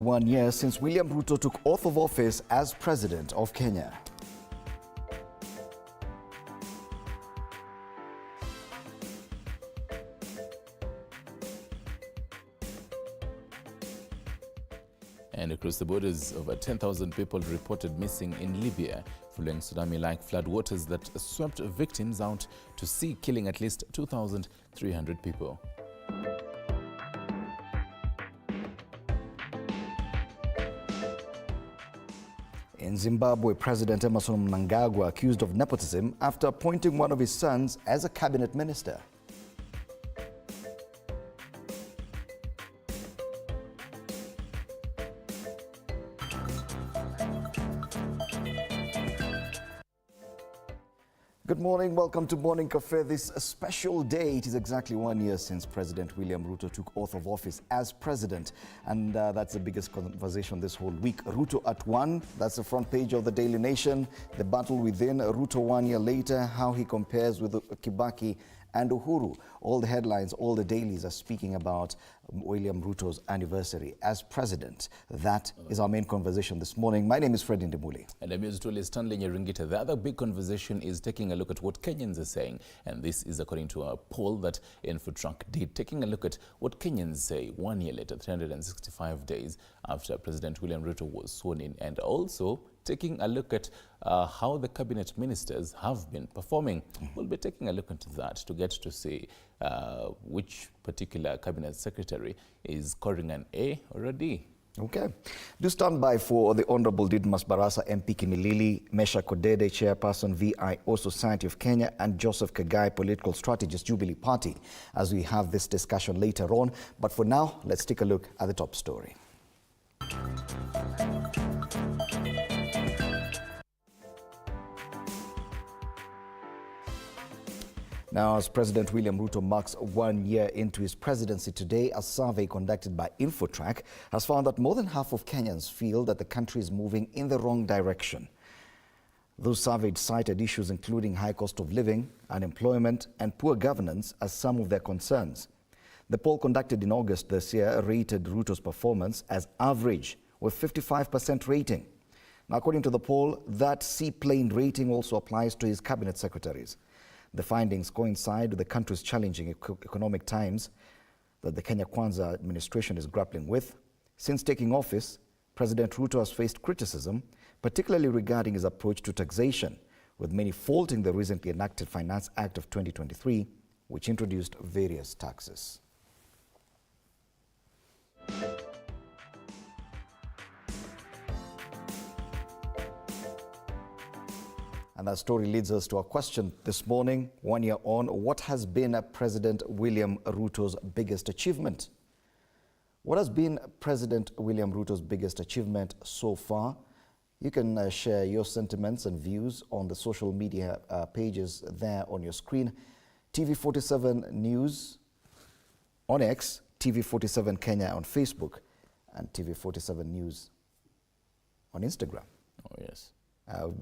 1 year since William Ruto took oath of office as President of Kenya. And across the borders, over 10,000 people reported missing in Libya following tsunami-like floodwaters that swept victims out to sea, killing at least 2,300 people. In Zimbabwe, President Emmerson Mnangagwa accused of nepotism after appointing one of his sons as a cabinet minister. Good morning, welcome to Morning Cafe. This special day, it is exactly 1 year since President William Ruto took oath of office as president. And that's the biggest conversation this whole week. Ruto at 1, that's the front page of the Daily Nation. The battle within, Ruto 1 year later, how he compares with Kibaki and Uhuru. All the headlines, all the dailies are speaking about William Ruto's anniversary as president. That is our main conversation this morning. My name is Fred Ndimuli. And I'm yours truly, Stanley Nyeringita. The other big conversation is taking a look at what Kenyans are saying. And this is according to a poll that InfoTrack did, taking a look at what Kenyans say 1 year later, 365 days after President William Ruto was sworn in, and also taking a look at how the cabinet ministers have been performing. We'll be taking a look into that to get to see which particular cabinet secretary is scoring an A or a D. Okay. Do stand by for the Honorable Didmas Barasa MP Kimilili, Mesha Kodede, Chairperson VIO Society of Kenya, and Joseph Kagai, Political Strategist, Jubilee Party, as we have this discussion later on. But for now, let's take a look at the top story. Now, as President William Ruto marks 1 year into his presidency today, a survey conducted by InfoTrack has found that more than half of Kenyans feel that the country is moving in the wrong direction. Those surveyed cited issues including high cost of living, unemployment, and poor governance as some of their concerns. The poll conducted in August this year rated Ruto's performance as average, with 55% rating. Now, according to the poll, that C-plane rating also applies to his cabinet secretaries. The findings coincide with the country's challenging economic times that the Kenya Kwanza administration is grappling with. Since taking office, President Ruto has faced criticism, particularly regarding his approach to taxation, with many faulting the recently enacted Finance Act of 2023, which introduced various taxes. And that story leads us to our question this morning, 1 year on. What has been President William Ruto's biggest achievement? What has been President William Ruto's biggest achievement so far? You can share your sentiments and views on the social media pages there on your screen. TV47 News on X, TV47 Kenya on Facebook, and TV47 News on Instagram. Oh, yes.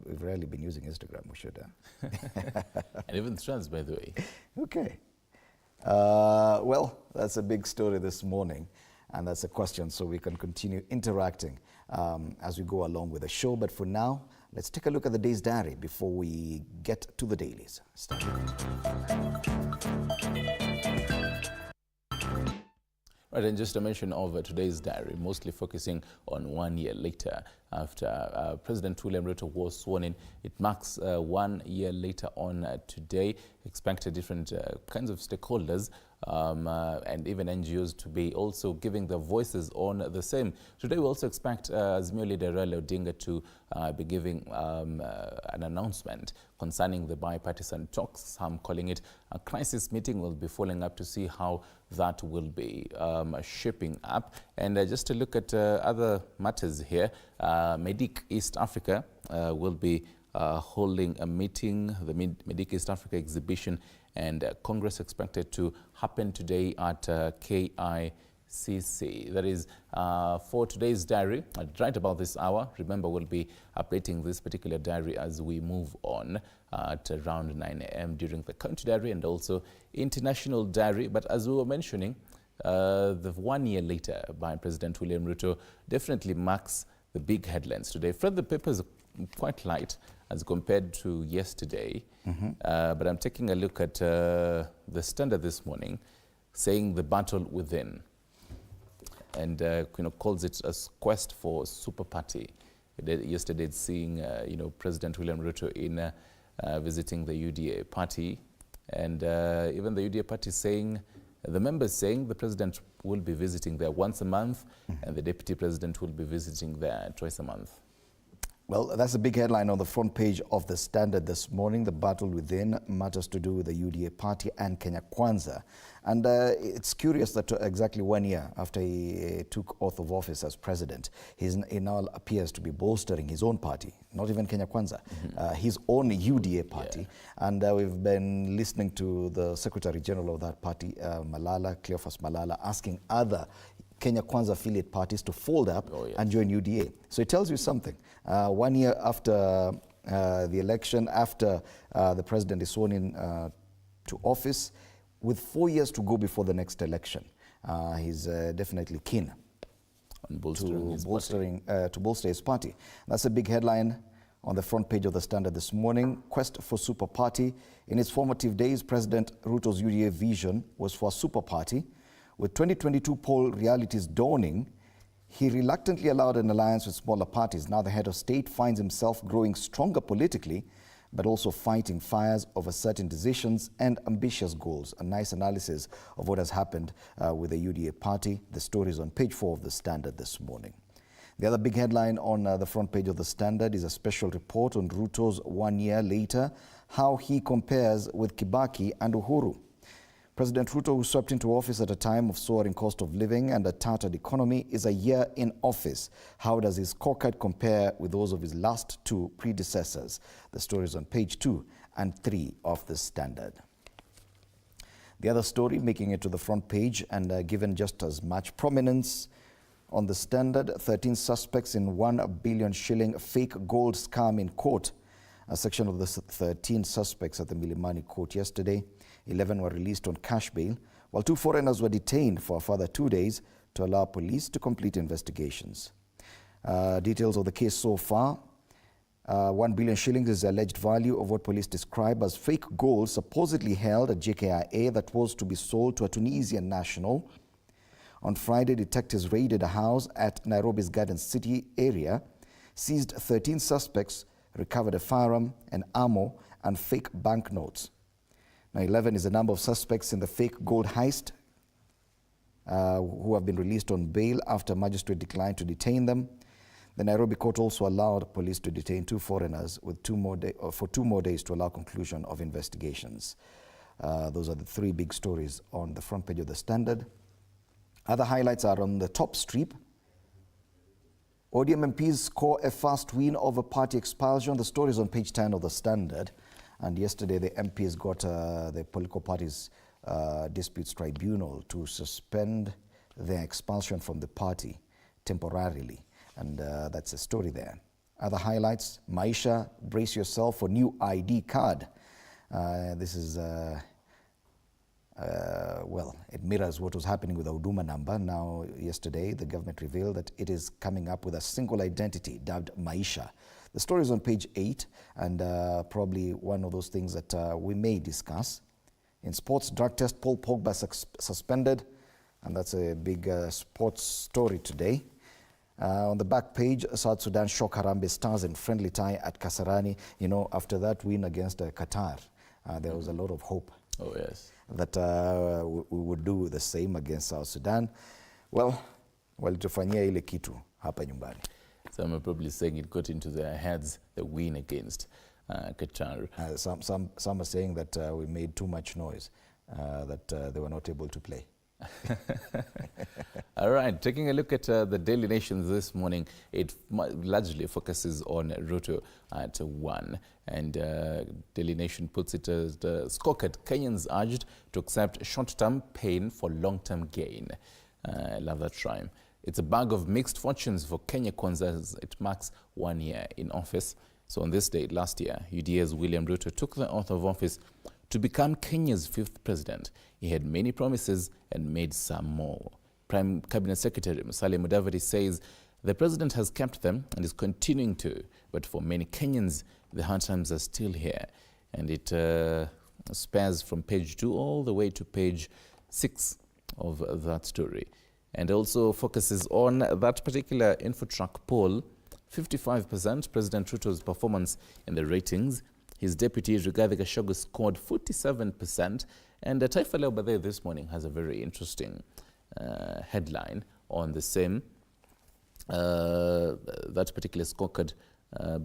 We've rarely been using Instagram, we should. And even Threads, by the way. Okay. Well, that's a big story this morning, and that's a question, so we can continue interacting as we go along with the show. But for now, let's take a look at the day's diary before we get to the dailies. Right, and just a mention of today's diary, mostly focusing on 1 year later after President William Ruto was sworn in. It marks 1 year later on today. Expect different kinds of stakeholders and even NGOs to be also giving their voices on the same. Today we also expect Azimio leader Raila Odinga to be giving an announcement concerning the bipartisan talks. Some calling it a crisis meeting. We'll be following up to see how that will be shaping up. And just to look at other matters here, Medic East Africa will be holding a meeting, the Medic East Africa exhibition, and Congress expected to happen today at KICC. That is for today's diary, right about this hour. Remember, we'll be updating this particular diary as we move on at around 9 a.m. during the county diary and also international diary. But as we were mentioning, the 1 year later by President William Ruto definitely marks the big headlines today. Fred, the papers are quite light as compared to yesterday, but I'm taking a look at the Standard this morning, saying the battle within, and calls it a quest for super party. Yesterday, it's seeing President William Ruto in visiting the UDA party, and even the UDA party saying, the members saying the president will be visiting there once a month, and the deputy president will be visiting there twice a month. Well, that's a big headline on the front page of the Standard this morning. The battle within, matters to do with the UDA party and Kenya Kwanza. And it's curious that exactly 1 year after he took oath of office as president, he now appears to be bolstering his own party, not even Kenya Kwanza, his own UDA party. Yeah. And we've been listening to the Secretary General of that party, Cleophas Malala, asking other Kenya Kwanza affiliate parties to fold up and join UDA. So it tells you something. 1 year after the election, after the president is sworn in to office, with 4 years to go before the next election, he's definitely keen on to bolster his party. That's a big headline on the front page of the Standard this morning. Quest for super party. In its formative days, President Ruto's UDA vision was for a super party. With 2022 poll realities dawning, he reluctantly allowed an alliance with smaller parties. Now the head of state finds himself growing stronger politically, but also fighting fires over certain decisions and ambitious goals. A nice analysis of what has happened with the UDA party. The story is on page 4 of the Standard this morning. The other big headline on the front page of the Standard is a special report on Ruto's 1 year later, how he compares with Kibaki and Uhuru. President Ruto, who swept into office at a time of soaring cost of living and a tattered economy, is a year in office. How does his scorecard compare with those of his last two predecessors? The story is on page 2 and 3 of the Standard. The other story making it to the front page and given just as much prominence on the Standard, 13 suspects in 1 billion shilling fake gold scam in court. A section of the 13 suspects at the Milimani court yesterday. 11 were released on cash bail, while 2 foreigners were detained for a further 2 days to allow police to complete investigations. Details of the case so far. 1 billion shillings is the alleged value of what police describe as fake gold supposedly held at JKIA that was to be sold to a Tunisian national. On Friday, detectives raided a house at Nairobi's Garden City area, seized 13 suspects, recovered a firearm, an ammo, and fake banknotes. Now, 11 is the number of suspects in the fake gold heist who have been released on bail after a magistrate declined to detain them. The Nairobi court also allowed police to detain 2 foreigners with for 2 more days to allow conclusion of investigations. Those are the 3 big stories on the front page of the Standard. Other highlights are on the top strip. ODM MPs score a fast win over party expulsion. The story is on page 10 of the Standard. And yesterday, the MPs got the political parties' disputes tribunal to suspend their expulsion from the party temporarily. And that's a story there. Other highlights, Maisha, brace yourself for new ID card. This is, well, it mirrors what was happening with the Huduma number. Now, yesterday, the government revealed that it is coming up with a single identity dubbed Maisha. The story is on page 8 and probably one of those things that we may discuss. In sports, drug test, Paul Pogba suspended, and that's a big sports story today. On the back page, South Sudan shock Harambee Stars in friendly tie at Kasarani. You know, after that win against Qatar, there was a lot of hope. Oh, yes. That we would do the same against South Sudan. Well, walitufanyia ile kitu hapa nyumbani. Some are probably saying it got into their heads, the win against Qatar. Some are saying that we made too much noise, that they were not able to play. All right, taking a look at the Daily Nation this morning, it largely focuses on Ruto at 1. And Daily Nation puts it as the scorecard, Kenyans urged to accept short-term pain for long-term gain. I love that rhyme. It's a bag of mixed fortunes for Kenya Kwanza as it marks 1 year in office. So on this date last year, UDA's William Ruto took the oath of office To become Kenya's 5th president, he had many promises and made some more. Prime Cabinet Secretary Musalia Mudavadi says the president has kept them and is continuing to, but for many Kenyans, the hard times are still here. And it spans from page 2 all the way to page 6 of that story. And also focuses on that particular InfoTrack poll. 55% President Ruto's performance in the ratings. His deputy Rigathi Gachagua scored 47%. And Taifa Leo Badhe this morning has a very interesting headline on the same, that particular scorecard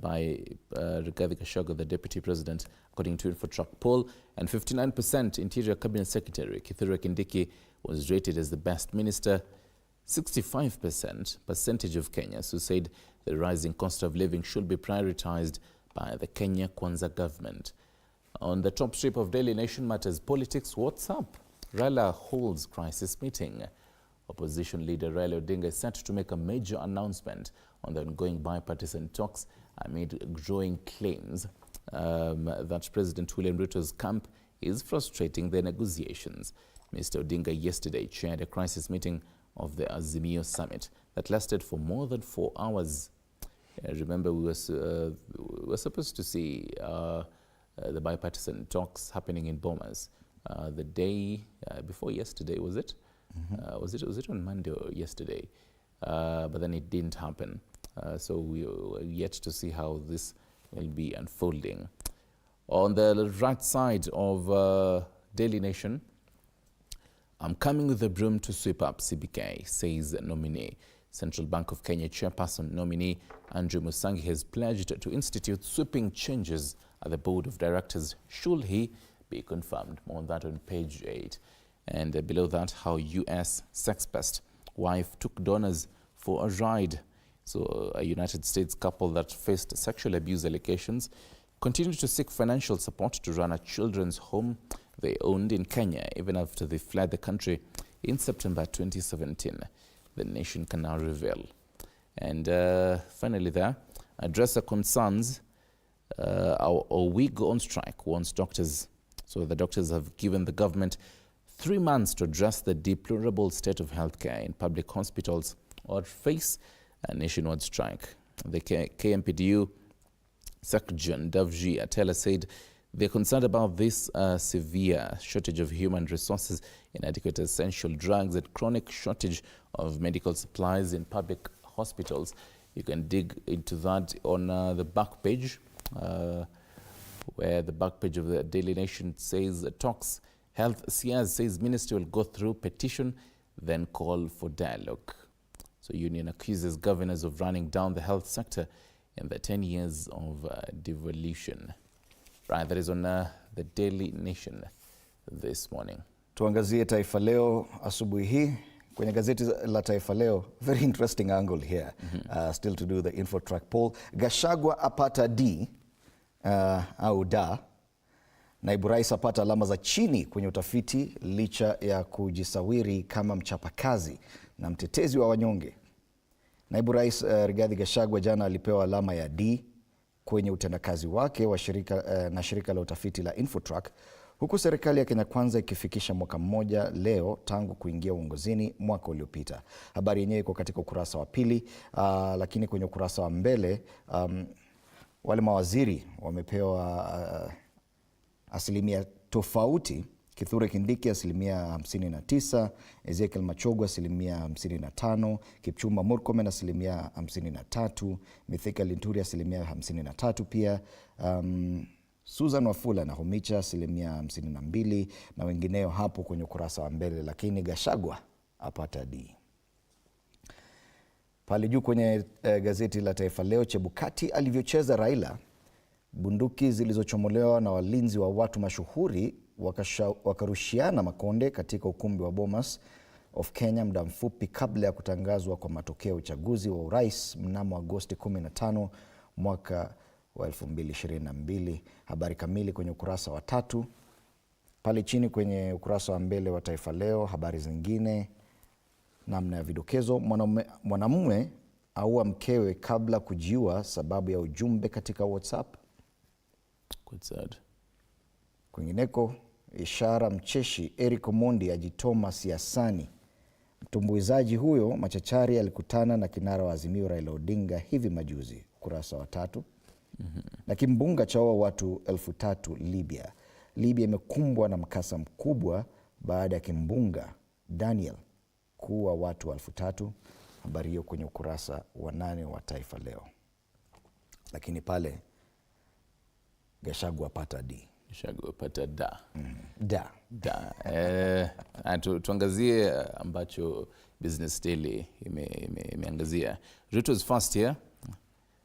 by Rigathi Gachagua, the deputy president, according to InfoTrack poll. And 59% Interior Cabinet Secretary Kithure Kindiki was rated as the best minister. 65% percentage of Kenyans who said the rising cost of living should be prioritized by the Kenya Kwanza government. On the top strip of Daily Nation Matters Politics, what's up? Raila holds crisis meeting. Opposition leader Raila Odinga is set to make a major announcement on the ongoing bipartisan talks amid growing claims that President William Ruto's camp is frustrating the negotiations. Mr. Odinga yesterday chaired a crisis meeting of the Azimio summit that lasted for more than 4 hours. Remember, we were supposed to see the bipartisan talks happening in Bomas the day before yesterday, was it? Was it on Monday or yesterday? But then it didn't happen. So we are yet to see how this will be unfolding. On the right side of Daily Nation, I'm coming with a broom to sweep up CBK, says nominee. Central Bank of Kenya chairperson nominee Andrew Musangi has pledged to institute sweeping changes at the board of directors should he be confirmed. More on that on page 8. And below that, how U.S. sex pest wife took donors for a ride. So a United States couple that faced sexual abuse allegations continued to seek financial support to run a children's home they owned in Kenya, even after they fled the country in September 2017. The Nation can now reveal. And finally there, address the concerns. Our we go on strike, warns doctors. So the doctors have given the government 3 months to address the deplorable state of healthcare in public hospitals or face a nationwide strike. The KMPDU Secretary Davji Atela said they're concerned about this severe shortage of human resources, inadequate essential drugs, and chronic shortage of medical supplies in public hospitals. You can dig into that on the back page, where the back page of the Daily Nation says talks. Health CS says ministry will go through petition, then call for dialogue. So union accuses governors of running down the health sector in the 10 years of devolution. Right, that is on the Daily Nation this morning. Tuangazie Taifa Leo asubuhi hii. Kwenye gazeti la Taifa Leo, very interesting angle here, still to do the InfoTrack poll. Gachagua apata D au da. Naibu rais apata alama za chini kwenye utafiti licha ya kujisawiri kama mchapakazi na mtetezi wa wanyonge. Naibu rais Rigathi Gachagua jana alipewa alama ya D kwenye utendakazi wake wa shirika la utafiti la InfoTrack, huku serikali ya Kenya Kwanza ikifikisha mwaka mmoja leo tangu kuingia uongozini mwaka uliopita. Habari yenyewe iko katika ukurasa wa pili, lakini kwenye ukurasa wa mbele wale mawaziri wamepewa asilimia tofauti. Kithure Kindiki asilimia 59, Ezekiel Machogu asilimia 55, Kipchumba Murkomen asilimia 53, Mithika Linturi asilimia 53 pia, Susan Wafula na Homicha asilimia 52 na wengineo hapo kwenye ukurasa wa mbele, lakini Gachagua apata D. Pale juu kwenye gazeti la Taifa Leo, Chebukati alivyocheza Raila, bunduki zilizochomolewa na walinzi wa watu mashuhuri wakarushiana makonde katika ukumbi wa Bomas of Kenya muda mfupi kabla ya kutangazwa kwa matokeo ya uchaguzi wa urais mnamo Agosti 15 mwaka wa 2022. Habari kamili kwenye ukurasa wa 3. Pale chini kwenye ukurasa wa mbele wa Taifa Leo, habari zingine namna ya vidokezo. Mwanamume aua mkewe kabla kujiua sababu ya ujumbe katika WhatsApp. Quite sad. Kwingineko, ishara mcheshi Eric Omondi ajitoma siasani. Mtumbuizaji huyo machachari alikutana na kinara wa Azimio Raila Odinga hivi majuzi, ukurasa wa 3. Na kimbunga chaua watu 3,000 Libya. Libya imekumbwa na mkasa mkubwa baada ya kimbunga Daniel kuua watu 3,000. Habari hiyo kwenye ukurasa wa 8 wa Taifa Leo. Lakini pale Gachagua apata D. Gachagua apata da. Da. Tuangazie ambacho Business Daily imeangazia. Ruto's first year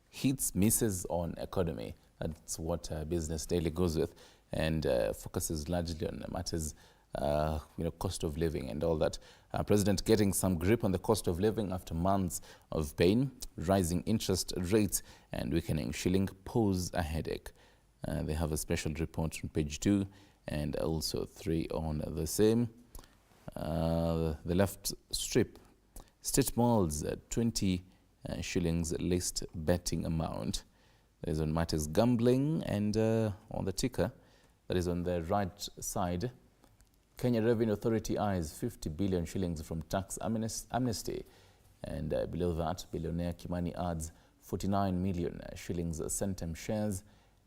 hits misses on economy. That's what Business Daily goes with, and focuses largely on matters, cost of living and all that. President getting some grip on the cost of living after months of pain, rising interest rates and weakening shilling pose a headache. They have a special report on page 2 and also 3 on the same. The left strip, state malls, 20 shillings least betting amount. That is on matters gambling, and on the ticker, that is on the right side, Kenya Revenue Authority eyes 50 billion shillings from tax amnesty. And below that, billionaire Kimani adds 49 million shillings Centum shares.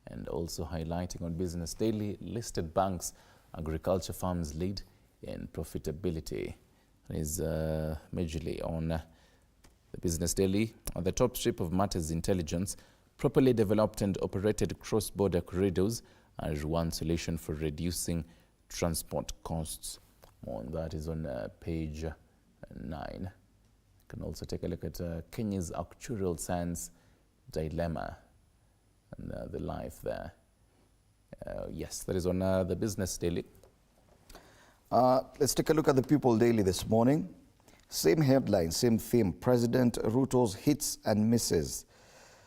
And also highlighting on Business Daily, listed banks, agriculture farms lead in profitability. It is majorly on the Business Daily. On the top strip of matters intelligence, properly developed and operated cross-border corridors are one solution for reducing transport costs. More on that is on page 9. You can also take a look at Kenya's actuarial science dilemma and the life there. Yes, that is on the Business Daily. Let's take a look at the People Daily this morning. Same headline, same theme. President Ruto's hits and misses.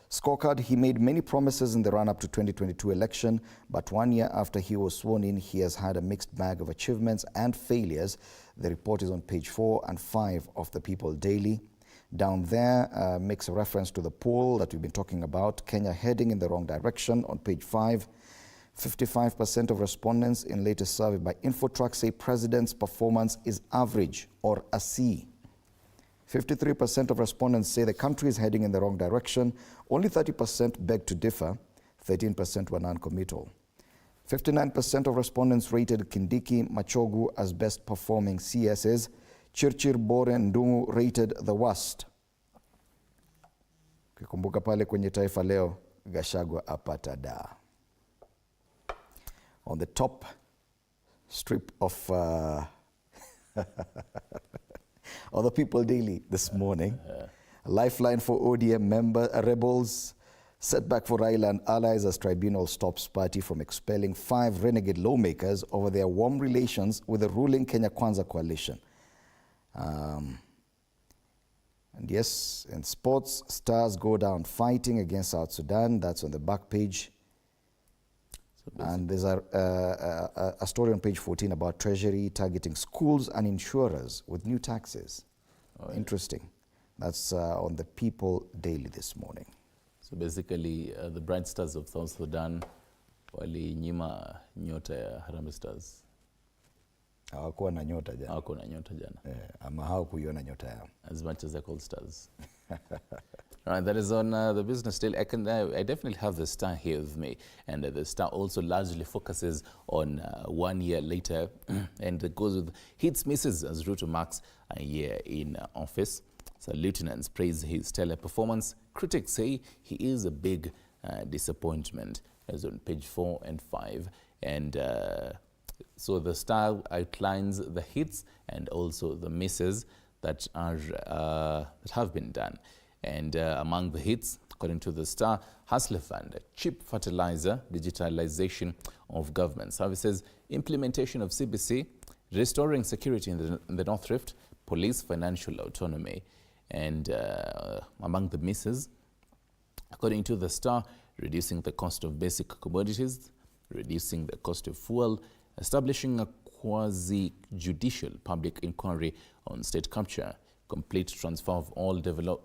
Scorecard, he made many promises in the run-up to 2022 election, but 1 year after he was sworn in, he has had a mixed bag of achievements and failures. The report is on page 4 and 5 of the People Daily. Down there makes a reference to the poll that we've been talking about, Kenya heading in the wrong direction, on page 5. 55% of respondents in latest survey by Infotrack say president's performance is average or a C. 53% of respondents say the country is heading in the wrong direction. Only 30% beg to differ. 13% were non-committal. 59% of respondents rated Kindiki Machogu as best performing CSs. Chirchir Bore Ndungu rated the worst. Kikumbuka pale kwenye Taifa Leo, Gachagua apata da. On the top strip of the People Daily this morning, a lifeline for ODM rebels, setback for Raila and allies as tribunal stops party from expelling 5 renegade lawmakers over their warm relations with the ruling Kenya Kwanza coalition. And yes, in sports, Stars go down fighting against South Sudan. That's on the back page. And there's a story on page 14 about Treasury targeting schools and insurers with new taxes. Oh, yeah. Interesting. That's on the People Daily this morning. So basically, the Bright Stars of South Sudan walinyima nyota ya Harambee Stars. Hawakuwa na nyota jana. Hawakuwa na nyota jana. Ama hawakuiona nyota yao. As much as they're called stars. All right, that is on the Business Daily. I definitely have the Star here with me, and the Star also largely focuses on 1 year later, and it goes with hits, misses as Ruto marks a year in office. So lieutenants praise his stellar performance. Critics say he is a big disappointment, as on page 4 and 5, and so the Star outlines the hits and also the misses that have been done. And among the hits, according to the Star, Hustler Fund, cheap fertilizer, digitalization of government services, implementation of CBC, restoring security in the North Rift, police financial autonomy. And among the misses, according to the Star, reducing the cost of basic commodities, reducing the cost of fuel, establishing a quasi-judicial public inquiry on state capture, complete transfer of all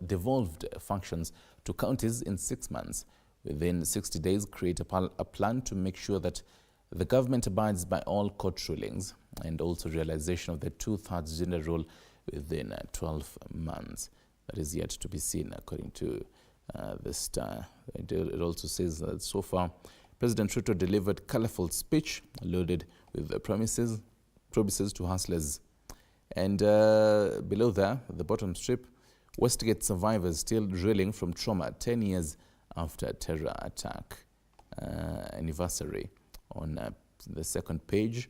devolved functions to counties in 6 months. Within 60 days, create a plan to make sure that The government abides by all court rulings and also realization of the two-thirds gender rule within 12 months. That is yet to be seen, according to the Star. It also says that so far, President Ruto delivered colorful speech loaded with promises to hustlers. And below there, the bottom strip, Westgate survivors still reeling from trauma 10 years after terror attack. Anniversary on the second page.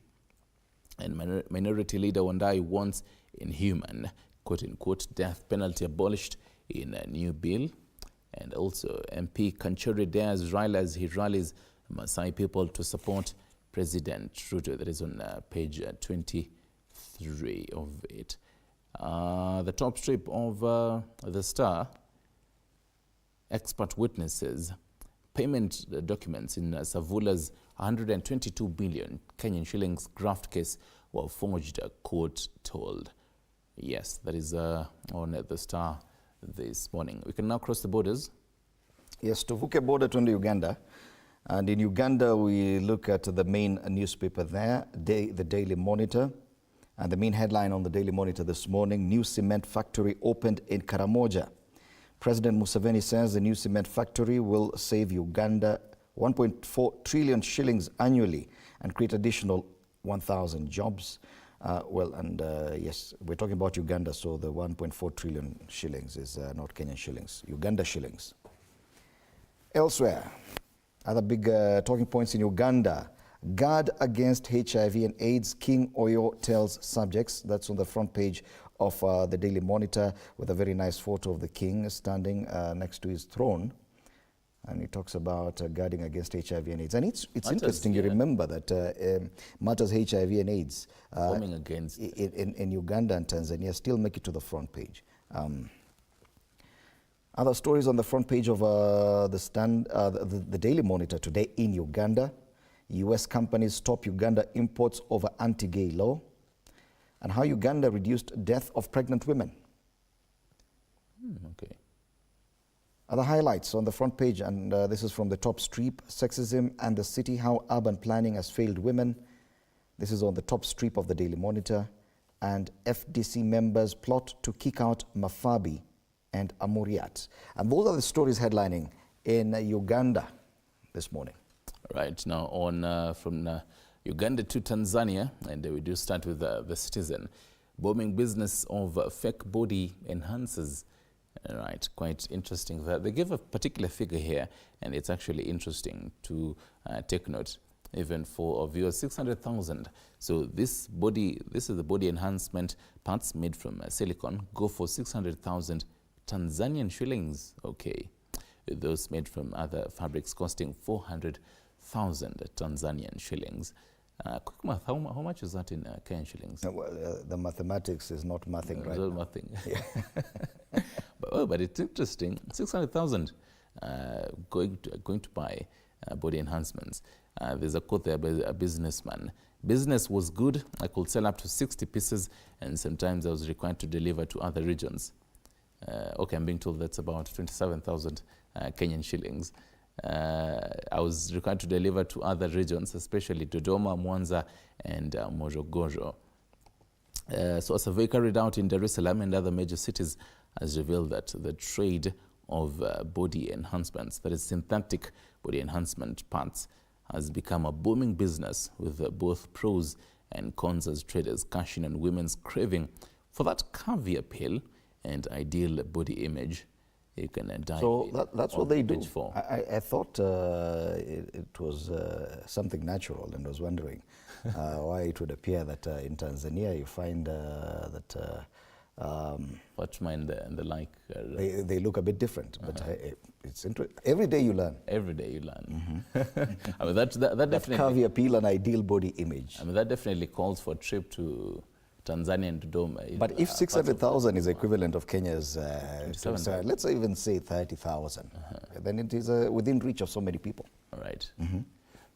And Minority Leader Wandai wants inhuman, quote-unquote, death penalty abolished in a new bill. And also MP Kanchori dares Raila as he rallies Maasai people to support President Ruto. That is on page 23 of it. The top strip of the Star, expert witnesses, payment documents in Savula's 122 billion Kenyan shillings graft case were forged, court told. Yes, that is on the Star this morning. We can now cross the borders. Yes, tuvuke border to Uganda. And in Uganda, we look at the main newspaper there, the Daily Monitor. And the main headline on the Daily Monitor this morning, new cement factory opened in Karamoja. President Museveni says the new cement factory will save Uganda 1.4 trillion shillings annually and create additional 1,000 jobs. Yes, we're talking about Uganda, so the 1.4 trillion shillings is not Kenyan shillings, Uganda shillings. Elsewhere, other big talking points in Uganda. Guard against HIV and AIDS, King Oyo tells subjects. That's on the front page of the Daily Monitor with a very nice photo of the king standing next to his throne. And he talks about guarding against HIV and AIDS. And it's interesting, you remember that matters HIV and AIDS against in Uganda and Tanzania still make it to the front page. Other stories on the front page of the Daily Monitor today in Uganda. U.S. companies stop Uganda imports over anti-gay law, and how Uganda reduced death of pregnant women. Okay. Other highlights on the front page, and this is from the top strip, sexism and the city, how urban planning has failed women. This is on the top strip of the Daily Monitor. And FDC members plot to kick out Mafabi and Amuriat. And those are the stories headlining in Uganda this morning. Right, now on from Uganda to Tanzania, and we do start with the Citizen. Booming business of fake body enhancers. Right, quite interesting. They give a particular figure here, and it's actually interesting to take note, even for our viewers, 600,000. So this is the body enhancement parts made from silicone, go for 600,000 Tanzanian shillings. Okay, those made from other fabrics costing 400,000 Tanzanian shillings. Quick math, how much is that in Kenyan shillings? Well, the mathematics is not mathing right now. Nothing. Yeah. but it's interesting, 600,000 going to buy body enhancements. There's a quote there by a businessman. Business was good, I could sell up to 60 pieces, and sometimes I was required to deliver to other regions. Okay, I'm being told that's about 27,000 Kenyan shillings. I was required to deliver to other regions, especially Dodoma, Kwanza, and Morogoro. So a survey carried out in Dar es Salaam and other major cities has revealed that the trade of body enhancements, that is synthetic body enhancement parts, has become a booming business, with both pros and cons as traders cashing on women's craving for that curvy appeal and ideal body image. You can dive so that's what they do. I thought it was something natural, and was wondering why it would appear that in Tanzania you find that Fatima and the like. They look a bit different, but it's interesting. Every day you learn. Every day you learn. I mean, that definitely curvy appeal and ideal body image. I mean, that definitely calls for a trip to Tanzania and Dodoma. But if 600,000 is equivalent of Kenya's, let's even say 30,000, then it is within reach of so many people. All right.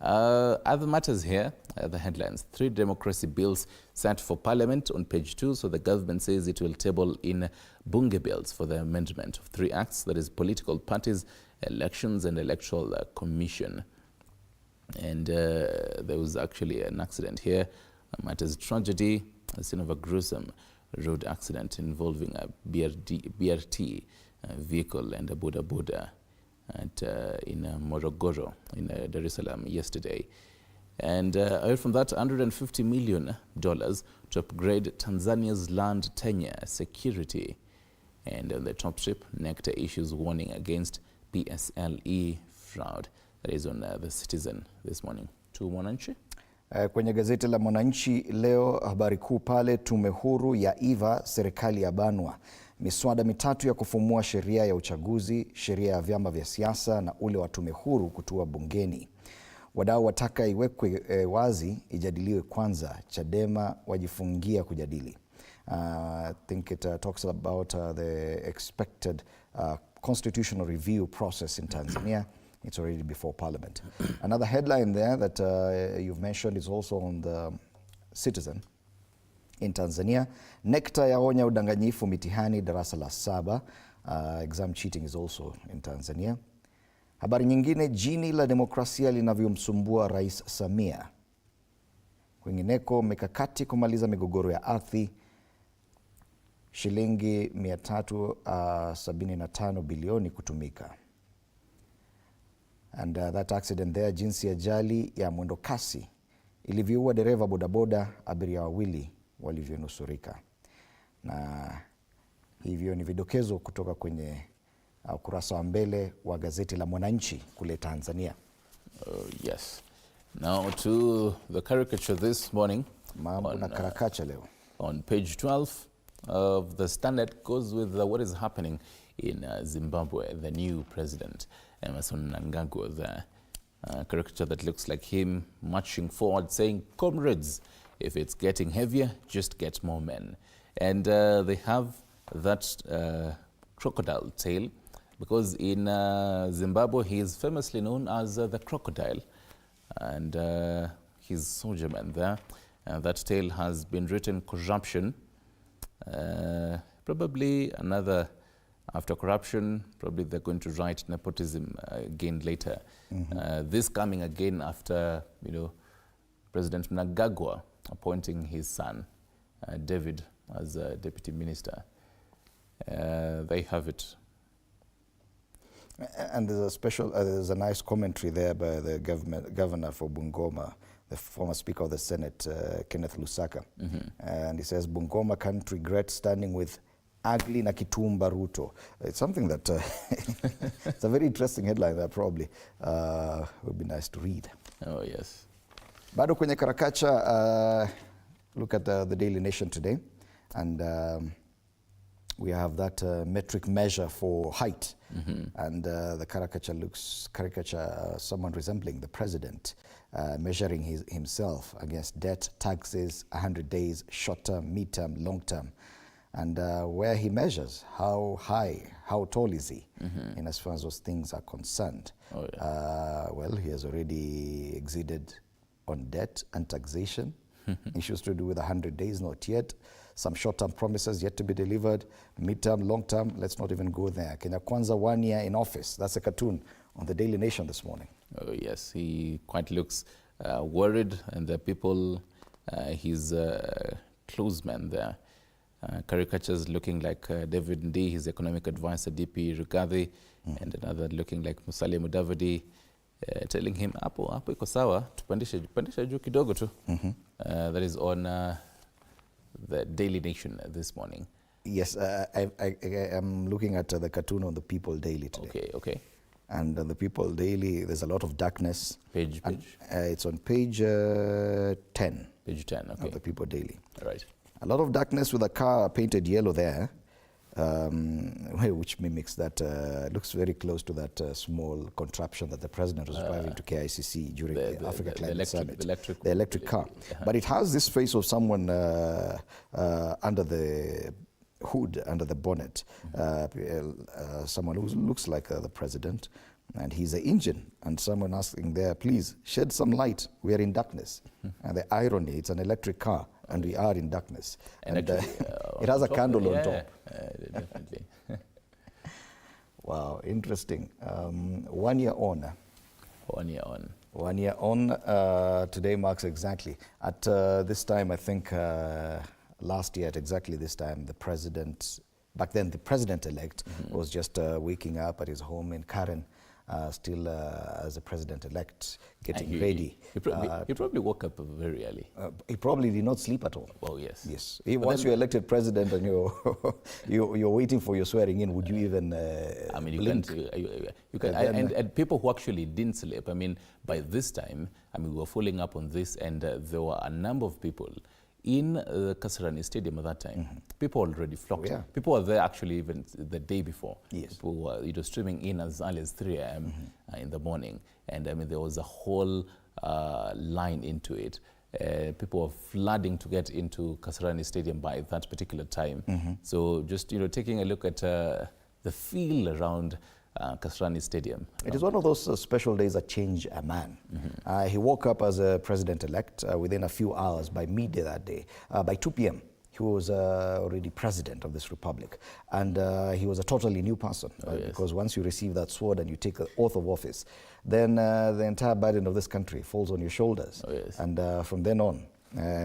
Other matters here, the headlines. 3 democracy bills set for Parliament on page 2. So the government says it will table in Bunge bills for the amendment of 3 acts, that is political parties, elections, and electoral commission. And there was actually an accident here. Matters tragedy, a scene of a gruesome road accident involving a BRT vehicle and a boda boda in Morogoro in Dar es Salaam yesterday. And I heard from that $150 million to upgrade Tanzania's land tenure security. And on the top strip, NECTA issues warning against PSLE fraud. That is on the Citizen this morning. To Mwananchi. Kwenye gazeti la Mwananchi leo, habari kuu pale, tume huru ya iva, serikali ya banwa. Miswada mitatu ya kufumua sheria ya uchaguzi, sheria ya vyama vya siasa na ule wa tume huru kutua bungeni. Wadau wataka iwekwe wazi, ijadiliwe kwanza, Chadema wajifungia kujadili. I think it talks about the expected constitutional review process in Tanzania. It's already before Parliament. Another headline there that you've mentioned is also on the Citizen. In Tanzania, NECTA yaonya udanganyifu mitihani darasa la 7. Exam cheating is also in Tanzania. Habari nyingine, jini la demokrasia linavyomsumbua Rais Samia. Kwingineko, mikakati kumaliza migogoro ya ardhi, shilingi 375 bilioni kutumika. And that accident there, jinsi ajali ya mwendo kasi ilivyoua dereva bodaboda, abiria wawili walivyonusurika. Na hivyo ni vidokezo kutoka kwenye ukurasa wa mbele wa gazeti la Mwananchi kule Tanzania. Yes. Now to the caricature this morning. Mambo na karakacha leo. On page 12 of the Standard goes with what is happening in Zimbabwe, the new president, Emerson Mnangagwa, the caricature that looks like him marching forward saying, comrades, if it's getting heavier, just get more men. And they have that crocodile tail because in Zimbabwe he is famously known as the crocodile, and he's soldierman there. That tail has been written corruption, probably another. After corruption, probably they're going to write nepotism again later. This coming again after, President Mnangagwa appointing his son, David, as a deputy minister. They have it. And there's a nice commentary there by the governor for Bungoma, the former Speaker of the Senate, Kenneth Lusaka. And he says, Bungoma can't regret standing with ugly na Kitumba Ruto. It's something that, it's a very interesting headline that probably would be nice to read. Oh, yes. Bado kwenye karakacha, look at the Daily Nation today. And we have that metric measure for height. And the caricature looks, someone resembling the president, measuring himself against debt, taxes, 100 days, short term, mid term, long term. And where he measures, how high, how tall is he, in as far as those things are concerned. Oh, yeah. Well, he has already exceeded on debt and taxation. Issues to do with 100 days, not yet. Some short-term promises yet to be delivered. Mid-term, long-term, let's not even go there. Kenya Kwanza 1 year in office. That's a cartoon on the Daily Nation this morning. Oh, yes, he quite looks worried, and the people, his close men there. Caricatures looking like David Ndii, his economic advisor, DP Rigathi, and another looking like Musalia Mudavadi, telling him, hapo iko sawa, tupandishe juu kidogo tu. That is on the Daily Nation this morning. Yes, I'm looking at the cartoon on the People Daily today. Okay. And the People Daily, there's a lot of darkness. Page? It's on page 10. Page 10, okay. Of the People Daily. All right. A lot of darkness with a car painted yellow there, which mimics that, looks very close to that small contraption that the president was driving to KICC during the Africa Climate Summit. The electric car. But it has this face of someone under the hood, under the bonnet, someone who looks like the president, and he's the engine, and someone asking there, please shed some light, we are in darkness. And the irony, it's an electric car, and we are in darkness. And actually, it has a candle on top. Definitely. Wow, interesting. 1 year on. 1 year on. 1 year on. Today marks exactly. At this time, I think last year at exactly this time, the president, back then the president-elect, was just waking up at his home in Karen, still as a president-elect, getting ready. He probably woke up very early. He probably did not sleep at all. Oh, yes. Yes. Once you're elected president and you're waiting for your swearing in, would you even I mean, you blink? can, and people who actually didn't sleep, I mean, by this time, I mean, we were following up on this, and there were a number of people in the Kasarani Stadium at that time. People already flocked. Oh, yeah. People were there actually even the day before. Yes. People were streaming in as early as 3 a.m. In the morning. And I mean, there was a whole line into it. People were flooding to get into Kasarani Stadium by that particular time. So just, taking a look at the feel around Kasarani Stadium. It is one of those special days that change a man. He woke up as a president-elect within a few hours. By midday that day. By 2 p.m., he was already president of this republic. And he was a totally new person. Because once you receive that sword and you take the oath of office, then the entire burden of this country falls on your shoulders. And from then on,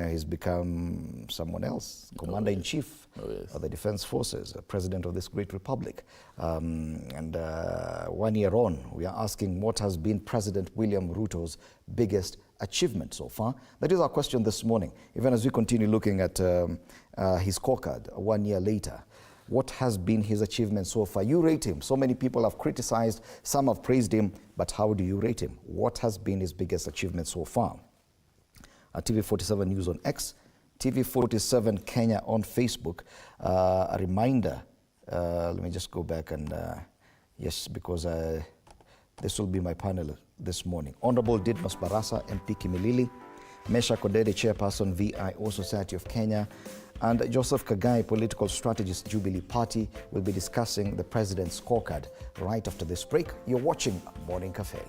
he's become someone else, commander-in-chief of the defense forces, president of this great republic. 1 year on, we are asking what has been President William Ruto's biggest achievement so far. That is our question this morning. Even as we continue looking at his scorecard 1 year later, what has been his achievement so far? You rate him. So many people have criticized, some have praised him, but how do you rate him? What has been his biggest achievement so far? TV47 News on X, TV47 Kenya on Facebook. A reminder, let me just go back and, yes, because this will be my panel this morning. Honorable Didmus Barasa, MP Kimilili, Mesha Kodede, Chairperson, VIO Society of Kenya, and Joseph Kagai, Political Strategist, Jubilee Party, will be discussing the President's scorecard right after this break. You're watching Morning Cafe.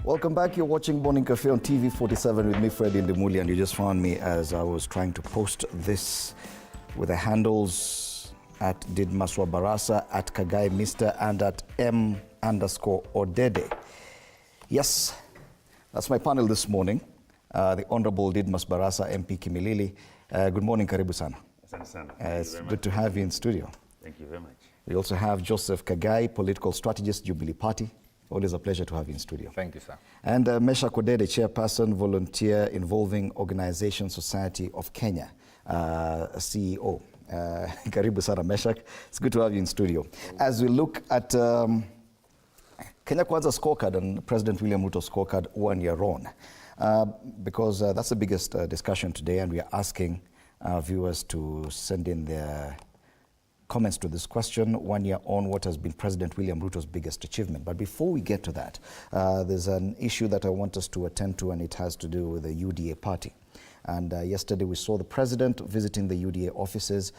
Welcome back. You're watching Morning Cafe on TV47 with me, Freddie Ndimuli, and you just found me as I was trying to post this with the handles at Didmaswa Barasa, at Kagai Mr. and at M_Odede. Yes, that's my panel this morning. The Honorable Didmas Barasa, MP Kimilili. Good morning, karibu sana. It's good to have you in studio. Thank you very much. We also have Joseph Kagai, political strategist, Jubilee Party. Always a pleasure to have you in studio. Thank you, sir. And Meshach Odede, chairperson, volunteer involving Organization Society of Kenya, CEO. Karibu sana, Meshach. It's good to have you in studio. As we look at Kenya Kwanza scorecard and President William Ruto's scorecard 1 year on, because that's the biggest discussion today, and we are asking our viewers to send in their comments to this question. 1 year on, what has been President William Ruto's biggest achievement? But before we get to that, there's an issue that I want us to attend to, and it has to do with the UDA party. And yesterday we saw the president visiting the UDA offices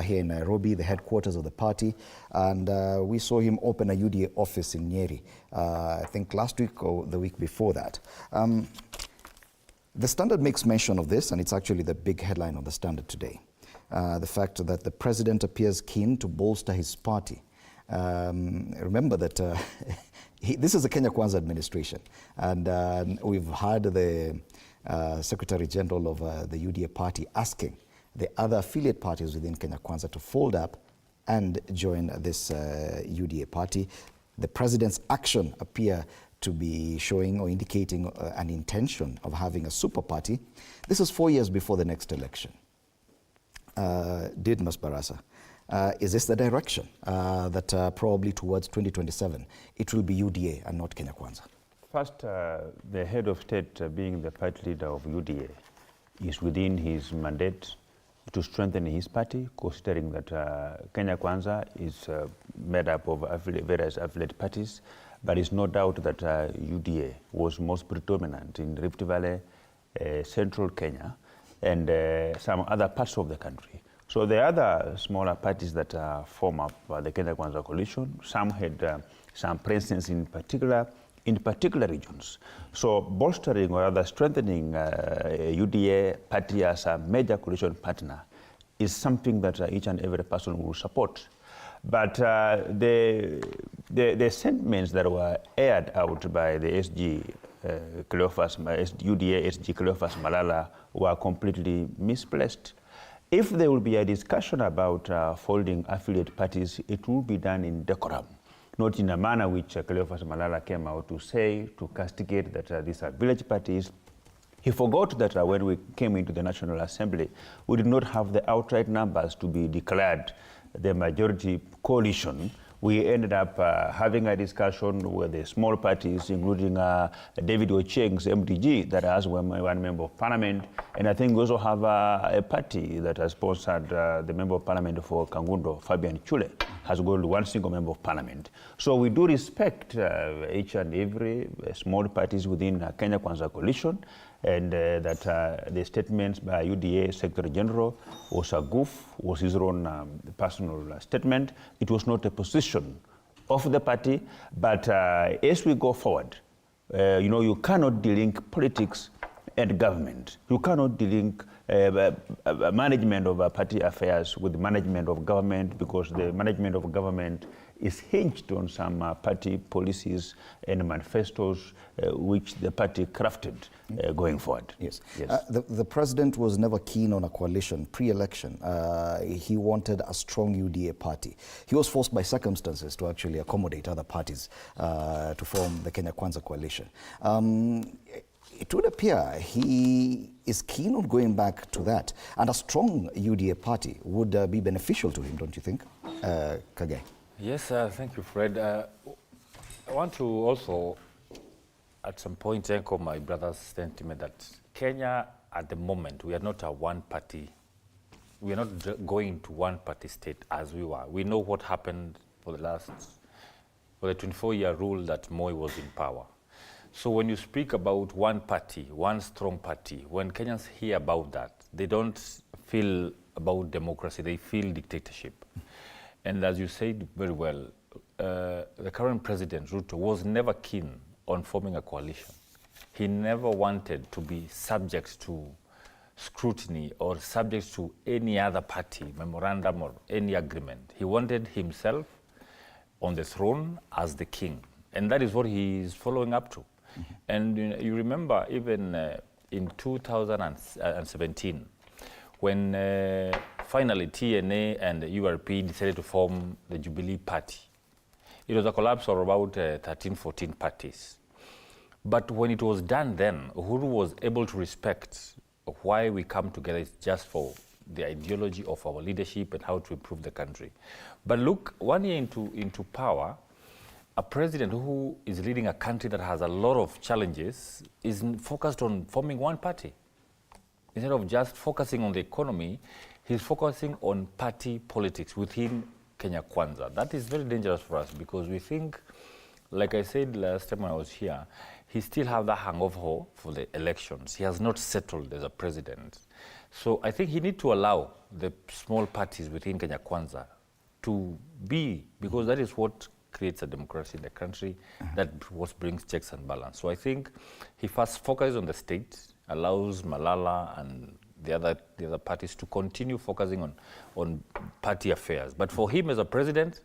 here in Nairobi, the headquarters of the party. And we saw him open a UDA office in Nyeri, I think last week or the week before that. The Standard makes mention of this, and it's actually the big headline of the Standard today. The fact that the president appears keen to bolster his party. Remember that this is the Kenya Kwanza administration, and we've had the Secretary General of the UDA party asking the other affiliate parties within Kenya Kwanza to fold up and join this UDA party. The president's action appear to be showing or indicating an intention of having a super party. This is 4 years before the next election. Didmas Barasa, is this the direction that probably towards 2027 it will be UDA and not Kenya Kwanza? First, the head of state being the party leader of UDA is within his mandate to strengthen his party, considering that Kenya Kwanza is made up of various affiliate parties, but it's no doubt that UDA was most predominant in Rift Valley, central Kenya, and some other parts of the country. So the other smaller parties that form up the Kenya Kwanza coalition, some had some presence in particular regions. So bolstering or rather strengthening UDA party as a major coalition partner is something that each and every person will support. But the sentiments that were aired out by the UDA SG Cleophas Malala were completely misplaced. If there will be a discussion about folding affiliate parties, it will be done in decorum, not in a manner which Cleophas Malala came out to say, to castigate that these are village parties. He forgot that when we came into the National Assembly, we did not have the outright numbers to be declared the majority coalition. We ended up having a discussion with the small parties, including David Ochieng's MDG, that has one member of parliament. And I think we also have a party that has sponsored the member of parliament for Kangundo, Fabian Chule, has got one single member of parliament. So we do respect each and every small parties within Kenya Kwanza coalition, and that the statements by UDA Secretary General was a goof, was his own personal statement. It was not a position of the party, but as we go forward, you cannot delink politics and government. You cannot delink management of party affairs with management of government, because the management of government is hinged on some party policies and manifestos which the party crafted going forward. Yes. The president was never keen on a coalition pre-election. He wanted a strong UDA party. He was forced by circumstances to actually accommodate other parties to form the Kenya Kwanza coalition. It would appear he is keen on going back to that, and a strong UDA party would be beneficial to him, don't you think, Kage? Yes, thank you, Fred. I want to also, at some point, echo my brother's sentiment that Kenya, at the moment, we are not a one-party. We are not going to one-party state as we were. We know what happened for the 24-year rule that Moi was in power. So when you speak about one party, one strong party, when Kenyans hear about that, they don't feel about democracy, they feel dictatorship. And as you said very well, the current president, Ruto, was never keen on forming a coalition. He never wanted to be subject to scrutiny or subject to any other party, memorandum or any agreement. He wanted himself on the throne as the king. And that is what he is following up to. Mm-hmm. And you remember even in 2017, when finally TNA and the URP decided to form the Jubilee Party. It was a collapse of about 13, 14 parties. But when it was done then, Uhuru was able to respect why we come together is just for the ideology of our leadership and how to improve the country. But look, 1 year into power, a president who is leading a country that has a lot of challenges is focused on forming one party. Instead of just focusing on the economy, he's focusing on party politics within Kenya Kwanza. That is very dangerous for us because we think, like I said last time when I was here, he still has that hangover for the elections. He has not settled as a president. So I think he needs to allow the small parties within Kenya Kwanza to be, because that is what creates a democracy in the country, that what brings checks and balance. So I think he first focuses on the state, allows Malala and the other parties to continue focusing on party affairs. But for him as a president,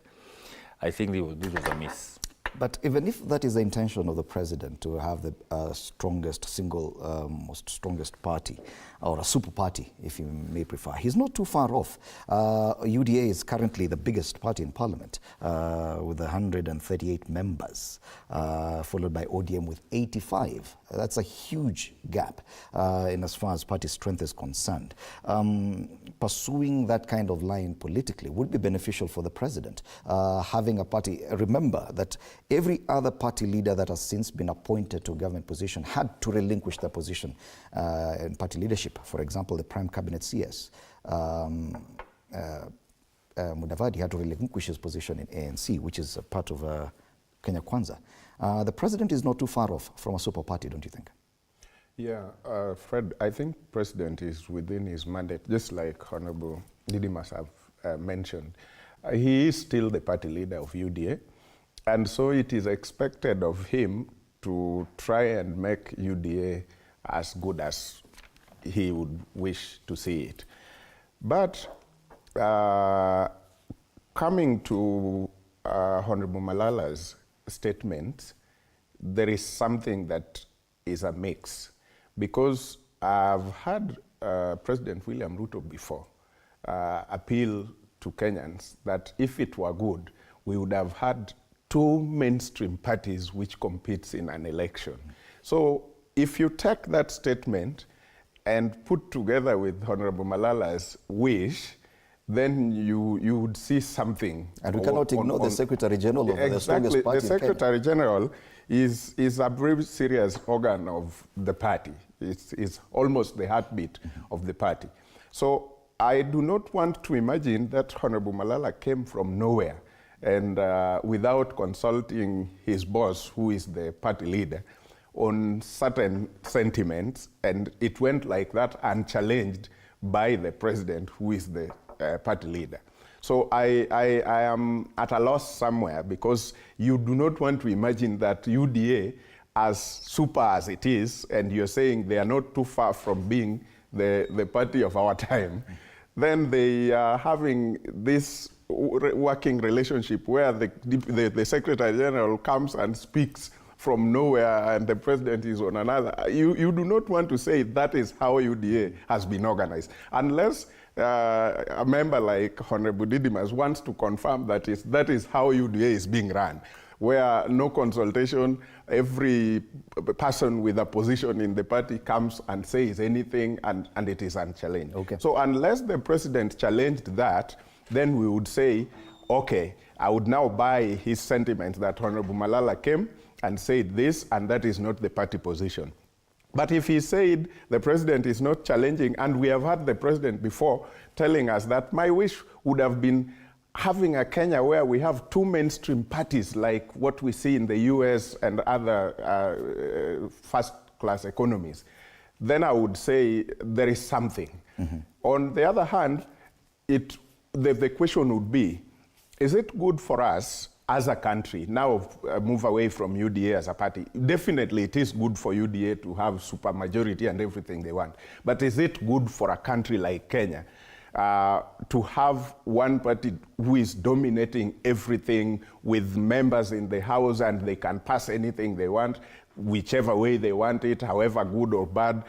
I think this was a miss. But even if that is the intention of the president, to have the strongest strongest party, or a super party, if you may prefer, he's not too far off. UDA is currently the biggest party in parliament, with 138 members, followed by ODM with 85. That's a huge gap in as far as party strength is concerned. Pursuing that kind of line politically would be beneficial for the president. Having a party, remember that every other party leader that has since been appointed to a government position had to relinquish their position in party leadership. For example, the Prime Cabinet CS, Mudavadi, had to relinquish his position in ANC, which is a part of Kenya Kwanza. The president is not too far off from a super party, don't you think? Yeah, Fred, I think president is within his mandate, just like Honorable Didimas have mentioned. He is still the party leader of UDA, and so it is expected of him to try and make UDA as good as he would wish to see it. But coming to Honorable Malala's statement, there is something that is a mix, because I've had President William Ruto before appeal to Kenyans that if it were good, we would have had two mainstream parties which competes in an election. So if you take that statement and put together with Honorable Malala's wish, then you would see something. And we cannot ignore the Secretary General of the strongest party. The Secretary General is a very serious organ of the party. It's almost the heartbeat of the party. So I do not want to imagine that Honorable Malala came from nowhere and without consulting his boss, who is the party leader, on certain sentiments, and it went like that unchallenged by the president, who is the party leader. So I am at a loss somewhere, because you do not want to imagine that UDA, as super as it is, and you're saying they are not too far from being the party of our time, then they are having this working relationship where the Secretary General comes and speaks from nowhere and the president is on another. You do not want to say that is how UDA has been organized, unless a member like Honorable Didimas wants to confirm that is how UDA is being run, where no consultation, every person with a position in the party comes and says anything, and it is unchallenged. Okay. So unless the president challenged that, then we would say, okay, I would now buy his sentiment that Honorable Malala came and said this, and that is not the party position. But if he said the president is not challenging, and we have had the president before telling us that my wish would have been having a Kenya where we have two mainstream parties like what we see in the US and other first-class economies, then I would say there is something. Mm-hmm. On the other hand, the question would be, is it good for us as a country, now move away from UDA as a party. Definitely it is good for UDA to have supermajority and everything they want. But is it good for a country like Kenya to have one party who is dominating everything with members in the House and they can pass anything they want, whichever way they want it, however good or bad?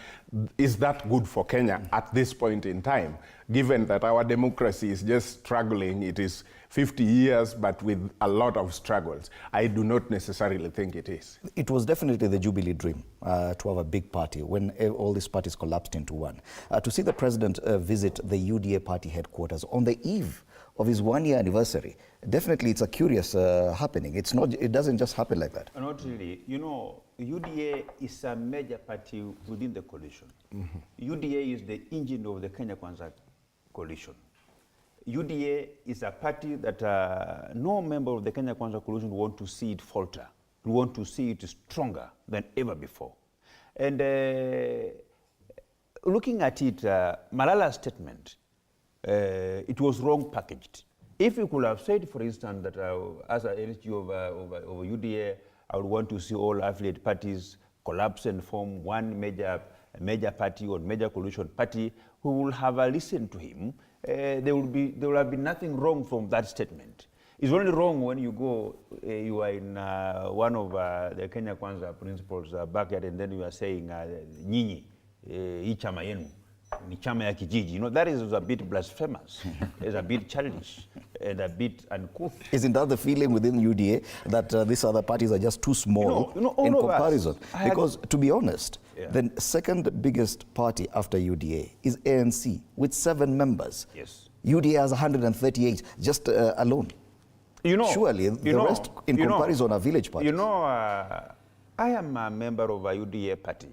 Is that good for Kenya at this point in time, given that our democracy is just struggling? It is 50 years, but with a lot of struggles. I do not necessarily think it is. It was definitely the Jubilee dream to have a big party when all these parties collapsed into one. To see the president visit the UDA party headquarters on the eve of his one-year anniversary, definitely it's a curious happening. It's not, it doesn't just happen like that. Not really. You know, UDA is a major party within the coalition. UDA is the engine of the Kenya Kwanza coalition. UDA is a party that no member of the Kenya Kwanza coalition want to see it falter. We want to see it stronger than ever before. And looking at it, Malala's statement, it was wrong packaged. If you could have said, for instance, that as an LG of UDA, I would want to see all affiliate parties collapse and form one major party or major coalition party, who will have listened to him. There will have been nothing wrong from that statement. It's only wrong when you go, you are in one of the Kenya Kwanza principles backyard, and then you are saying, nyinyi, hii chama yenu, ni chama ya kijiji. You know, that is a bit blasphemous. It's a bit childish and a bit uncouth. Isn't that the feeling within UDA, that these other parties are just too small in comparison? Because to be honest, the second biggest party after UDA is ANC with 7 members. Yes. UDA has 138 just alone. You know, surely the rest in comparison are village parties. You know, I am a member of a UDA party.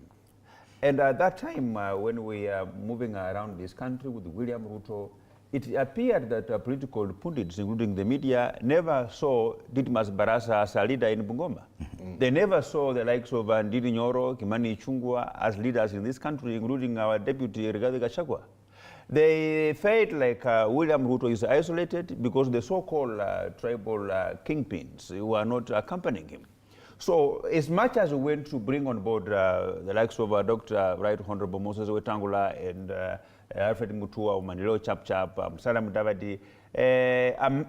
And at that time, when we are moving around this country with William Ruto, it appeared that political pundits, including the media, never saw Didmas Barasa as a leader in Bungoma. They never saw the likes of Ndidi Nyoro, Kimani Ichung'wah as leaders in this country, including our deputy Rigathi Gachagua. They felt like William Ruto is isolated because the so-called tribal kingpins who are not accompanying him. So as much as we went to bring on board the likes of Dr. Right Honorable Moses Wetangula and Alfred Mutua, Manilo Chapchap, Salam Davadi,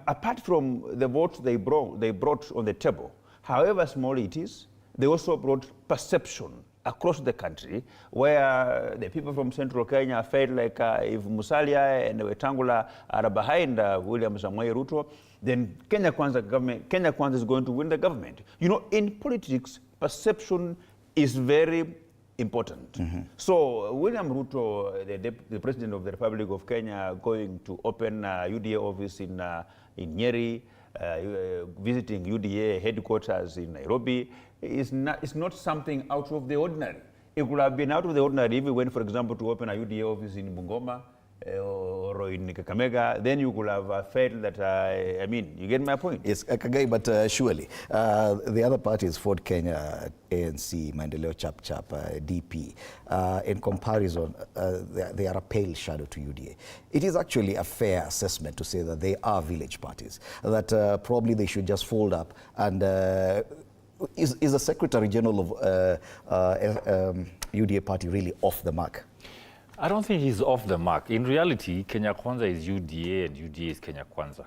apart from the votes they brought on the table, however small it is, they also brought perception across the country, where the people from central Kenya felt like if Musalia and Wetangula are behind William Samoei Ruto, then Kenya Kwanza is going to win the government. You know, in politics, perception is very important. So William Ruto, the President of the Republic of Kenya, going to open a UDA office in Nyeri, visiting UDA headquarters in Nairobi, is not something out of the ordinary. It would have been out of the ordinary if we went, for example, to open a UDA office in Bungoma or in Kakamega. Then you could have felt that, I mean, you get my point. Yes, Kagai, but surely the other parties, Ford Kenya, ANC, Maendeleo Chapchap, DP, in comparison, they are a pale shadow to UDA. It is actually a fair assessment to say that they are village parties, that probably they should just fold up and is the Secretary General of UDA party really off the mark? I don't think he's off the mark. In reality, Kenya Kwanza is UDA and UDA is Kenya Kwanza.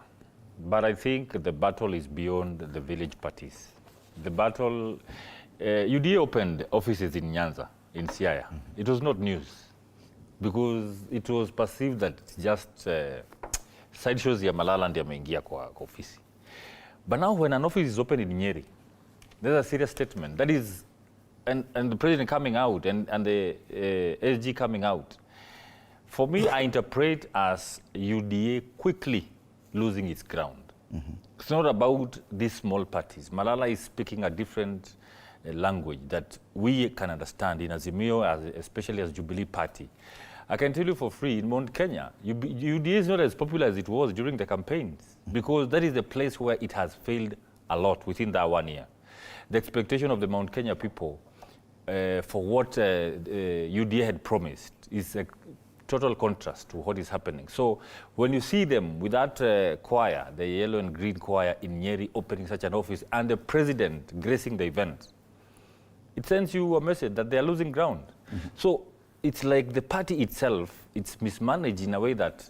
But I think the battle is beyond the village parties. The battle, UDA opened offices in Nyanza, in Siaya. It was not news because it was perceived that just sideshows ya Malala ndiye ameingia kwa ofisi. But now when an office is opened in Nyeri, there's a serious statement. That is, and the president coming out and the SG coming out. For me, I interpret as UDA quickly losing its ground. It's not about these small parties. Malala is speaking a different language that we can understand in Azimio, especially as Jubilee Party. I can tell you for free, in Mount Kenya, UDA is not as popular as it was during the campaigns because that is the place where it has failed a lot within that 1 year. The expectation of the Mount Kenya people for what UDA had promised is total contrast to what is happening. So when you see them with that choir, the yellow and green choir in Nyeri opening such an office, and the president gracing the event, it sends you a message that they are losing ground. So it's like the party itself, it's mismanaged in a way that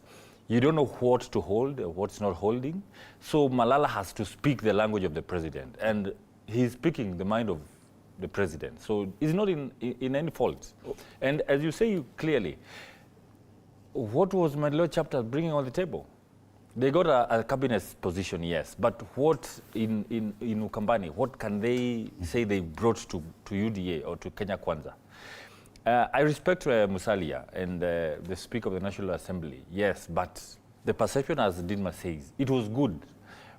you don't know what to hold, what's not holding. So Malala has to speak the language of the president, and he's speaking the mind of the president. So it's not in any fault. And as you say clearly, what was Maendeleo chapter bringing on the table? They got a cabinet position, yes, but what in Ukambani, what can they say they brought to UDA or to Kenya Kwanza? I respect Musalia and the Speaker of the National Assembly, yes, but the perception, as Dilma says, it was good.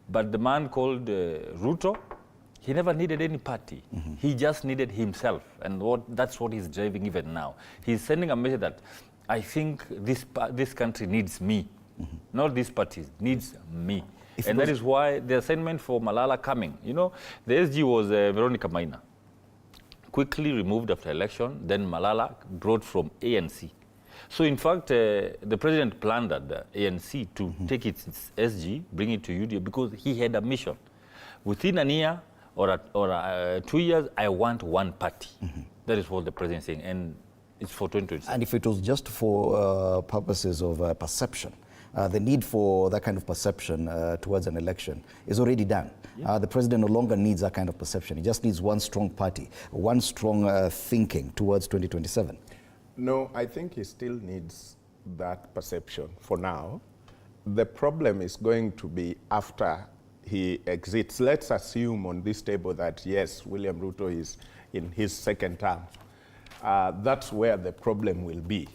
But the man called Ruto, he never needed any party. He just needed himself, and that's what he's driving even now. He's sending a message that I think this country needs me, not these parties, needs me. And that is why the assignment for Malala coming, you know, the SG was Veronica Maina, quickly removed after election, then Malala brought from ANC. So in fact, the president planned that the ANC to take its SG, bring it to UDA, because he had a mission. Within a year or 2 years, I want one party. That is what the president is saying, and it's for 2026. And if it was just for purposes of perception, the need for that kind of perception towards an election is already done. The president no longer needs that kind of perception. He just needs one strong party, one strong thinking towards 2027. No, I think he still needs that perception for now. The problem is going to be after he exits. Let's assume on this table that, yes, William Ruto is in his second term. That's where the problem will be,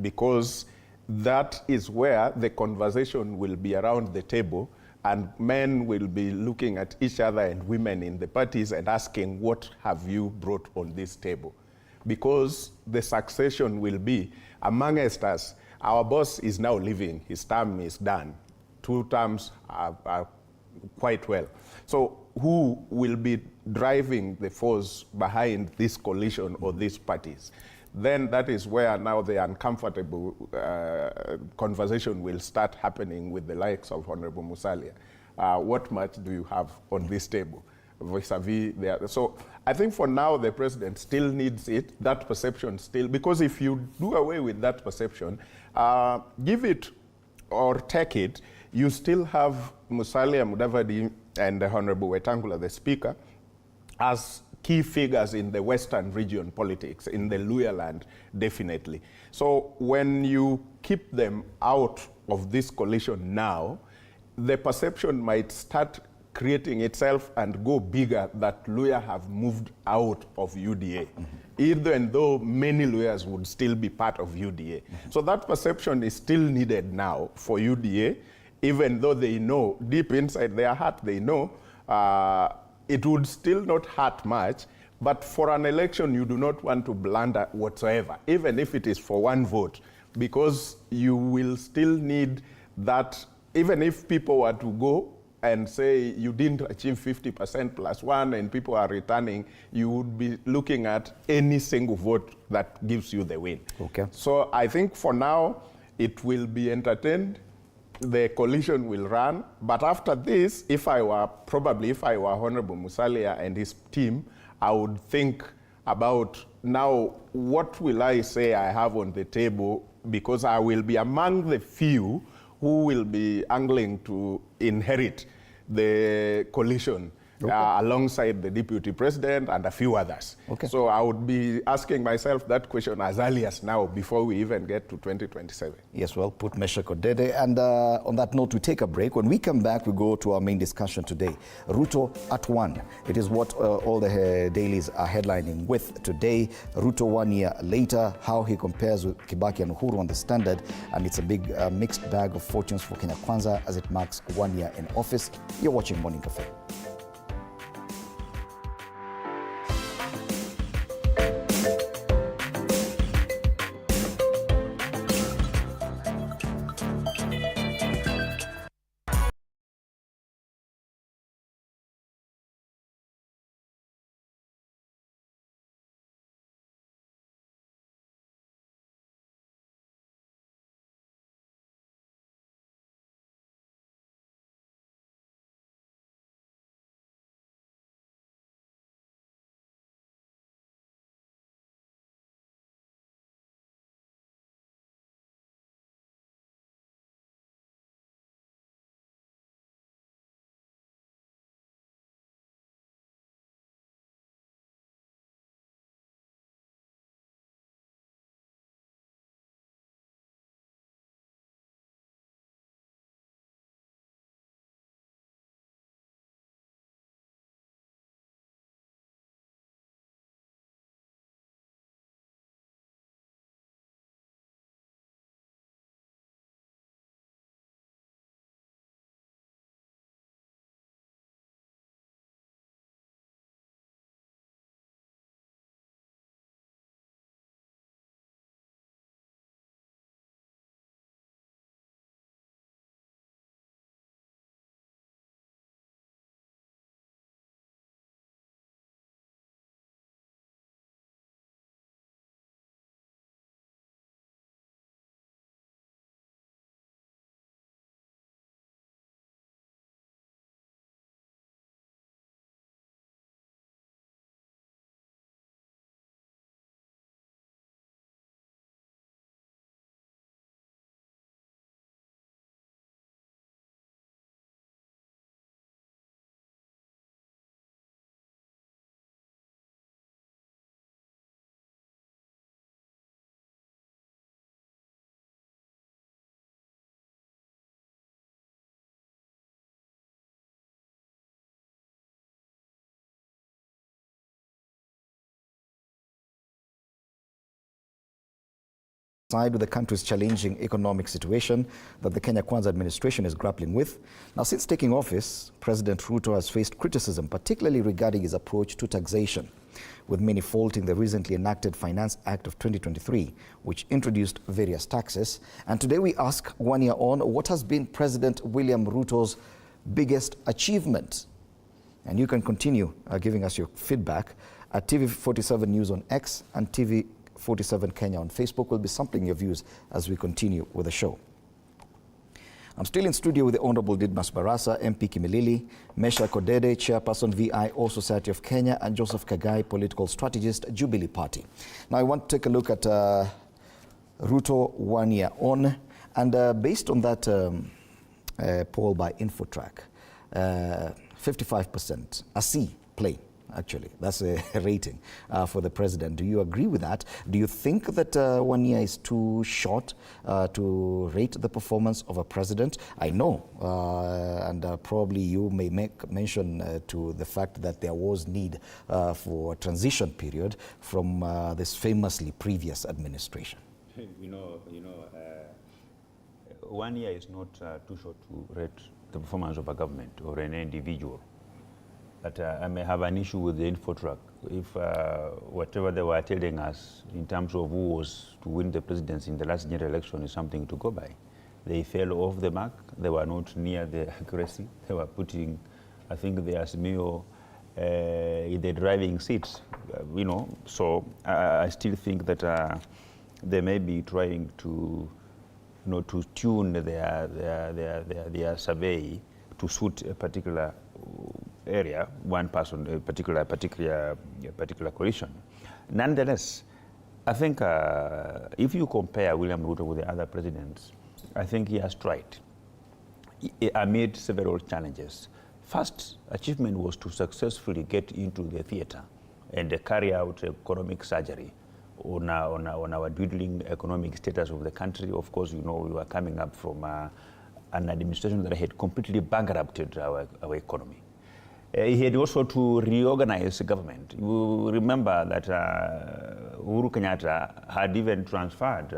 because that is where the conversation will be around the table, and men will be looking at each other and women in the parties and asking, what have you brought on this table? Because the succession will be, amongst us, our boss is now leaving, his term is done. 2 terms are quite well. So who will be driving the force behind this coalition or these parties? Then that is where now the uncomfortable conversation will start happening with the likes of Honorable Musalia. What much do you have on this table vis-a-vis the other? So I think for now the president still needs it, that perception still, because if you do away with that perception, give it or take it, you still have Musalia Mudavadi and Honorable Wetangula, the speaker, as key figures in the Western region politics, in the Luya land, definitely. So when you keep them out of this coalition now, the perception might start creating itself and go bigger that Luya have moved out of UDA, even though many Luyas would still be part of UDA. So that perception is still needed now for UDA, even though they know, deep inside their heart, they know it would still not hurt much, but for an election, you do not want to blunder whatsoever, even if it is for 1 vote, because you will still need that. Even if people were to go and say you didn't achieve 50% plus 1 and people are returning, you would be looking at any single vote that gives you the win. Okay. So I think for now, it will be entertained. The coalition will run, but after this, if I were Honorable Musalia and his team, I would think about now, what will I say I have on the table, because I will be among the few who will be angling to inherit the coalition alongside the deputy president and a few others. Okay. So I would be asking myself that question as early as now, before we even get to 2027. Yes, well put, Meshach Odede. And on that note, we take a break. When we come back, we go to our main discussion today. Ruto at 1. It is what all the dailies are headlining with today. Ruto 1 year later, how he compares with Kibaki and Uhuru on the Standard. And it's a big mixed bag of fortunes for Kenya Kwanza as it marks 1 year in office. You're watching Morning Cafe. Side with the country's challenging economic situation that the Kenya Kwanza administration is grappling with. Now, since taking office, President Ruto has faced criticism, particularly regarding his approach to taxation, with many faulting the recently enacted Finance Act of 2023, which introduced various taxes. And today we ask, 1 year on, what has been President William Ruto's biggest achievement? And you can continue giving us your feedback at TV47 News on X and TV47 Kenya on Facebook. We'll be sampling your views as we continue with the show. I'm still in studio with the Honorable Didmas Barasa, MP Kimilili, Mesha Kodede, Chairperson VIO Society of Kenya, and Joseph Kagai, political strategist, Jubilee Party. Now I want to take a look at Ruto 1 year on, and based on that poll by Infotrack, 55% a C play. Actually, that's a rating for the president. Do you agree with that? Do you think that 1 year is too short to rate the performance of a president? I know, and probably you may make mention to the fact that there was need for a transition period from this famously previous administration. 1 year is not too short to rate the performance of a government or an individual. But I may have an issue with the Infotrack. If whatever they were telling us in terms of who was to win the presidency in the last general election is something to go by. They fell off the mark. They were not near the accuracy. They were putting, I think, the Asmio in the driving seats, So I still think that they may be trying to, to tune their survey to suit a particular area, one person, a particular coalition. Nonetheless, I think if you compare William Ruto with the other presidents, I think he has tried amid several challenges. First achievement was to successfully get into the theater and carry out economic surgery on our dwindling economic status of the country. Of course, we were coming up from an administration that had completely bankrupted our economy. He had also to reorganize the government. You remember that Uhuru Kenyatta had even transferred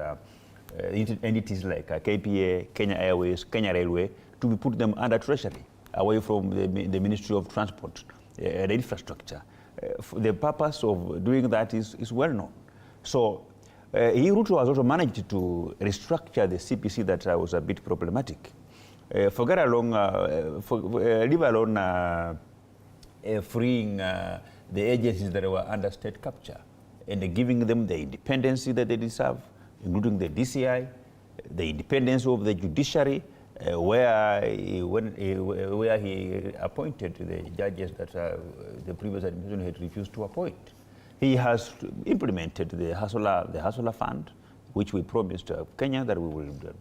entities like KPA, Kenya Airways, Kenya Railway, to be put them under treasury, away from the Ministry of Transport and Infrastructure. The purpose of doing that is well known. So Ruto has also managed to restructure the CPC that was a bit problematic. Leave alone freeing the agencies that were under state capture and giving them the independence that they deserve, including the DCI, the independence of the judiciary, where he appointed the judges that the previous administration had refused to appoint. He has implemented the Hustler Fund, which we promised Kenya that we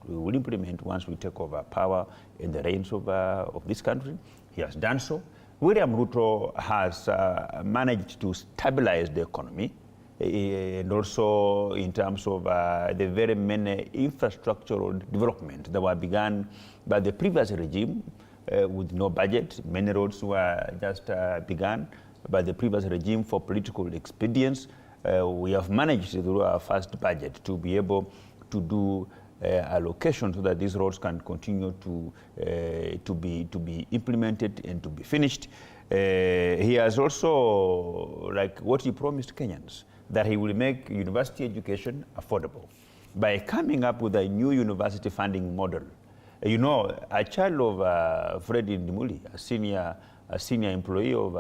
will implement once we take over power in the reins of this country. He has done so. William Ruto has managed to stabilize the economy, and also in terms of the very many infrastructural development that were begun by the previous regime with no budget. Many roads were just begun by the previous regime for political expedience. We have managed through our first budget to be able to do allocation so that these roads can continue to be implemented and to be finished. He has also, like what he promised Kenyans, that he will make university education affordable by coming up with a new university funding model. A child of Freddie Ndimuli, a senior employee of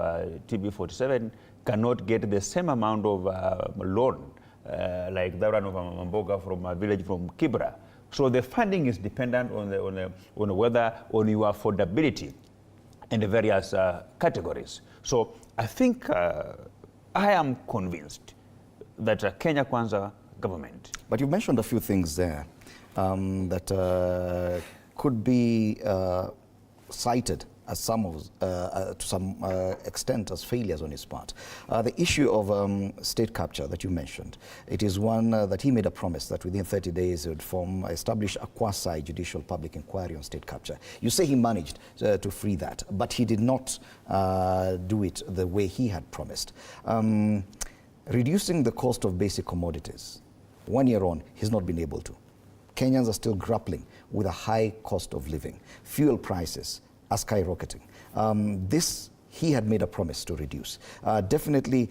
TV47, cannot get the same amount of loan like that one of Mamboga from a village from Kibra. So the funding is dependent on your affordability in the various categories. So I think I am convinced that Kenya Kwanza government. But you mentioned a few things there that could be cited as to some extent as failures on his part. The issue of state capture that you mentioned, it is one that he made a promise that within 30 days he would establish a quasi-judicial public inquiry on state capture. You say he managed to free that, but he did not do it the way he had promised. Reducing the cost of basic commodities, 1 year on, he's not been able to. Kenyans are still grappling with a high cost of living. Fuel prices are skyrocketing. This he had made a promise to reduce. Definitely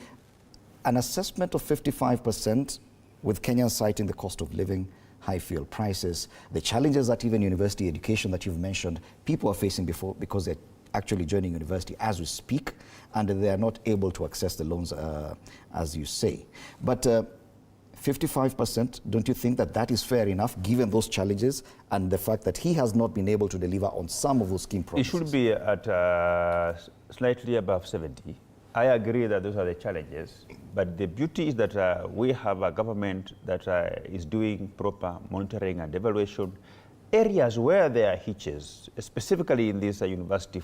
an assessment of 55% with Kenyans citing the cost of living, high fuel prices, the challenges that even university education that you've mentioned, people are facing because they're actually joining university as we speak, and they are not able to access the loans, as you say. But 55%, don't you think that that is fair enough, given those challenges and the fact that he has not been able to deliver on some of those scheme promises? It should be at slightly above 70. I agree that those are the challenges, but the beauty is that we have a government that is doing proper monitoring and evaluation. Areas where there are hitches, specifically in this university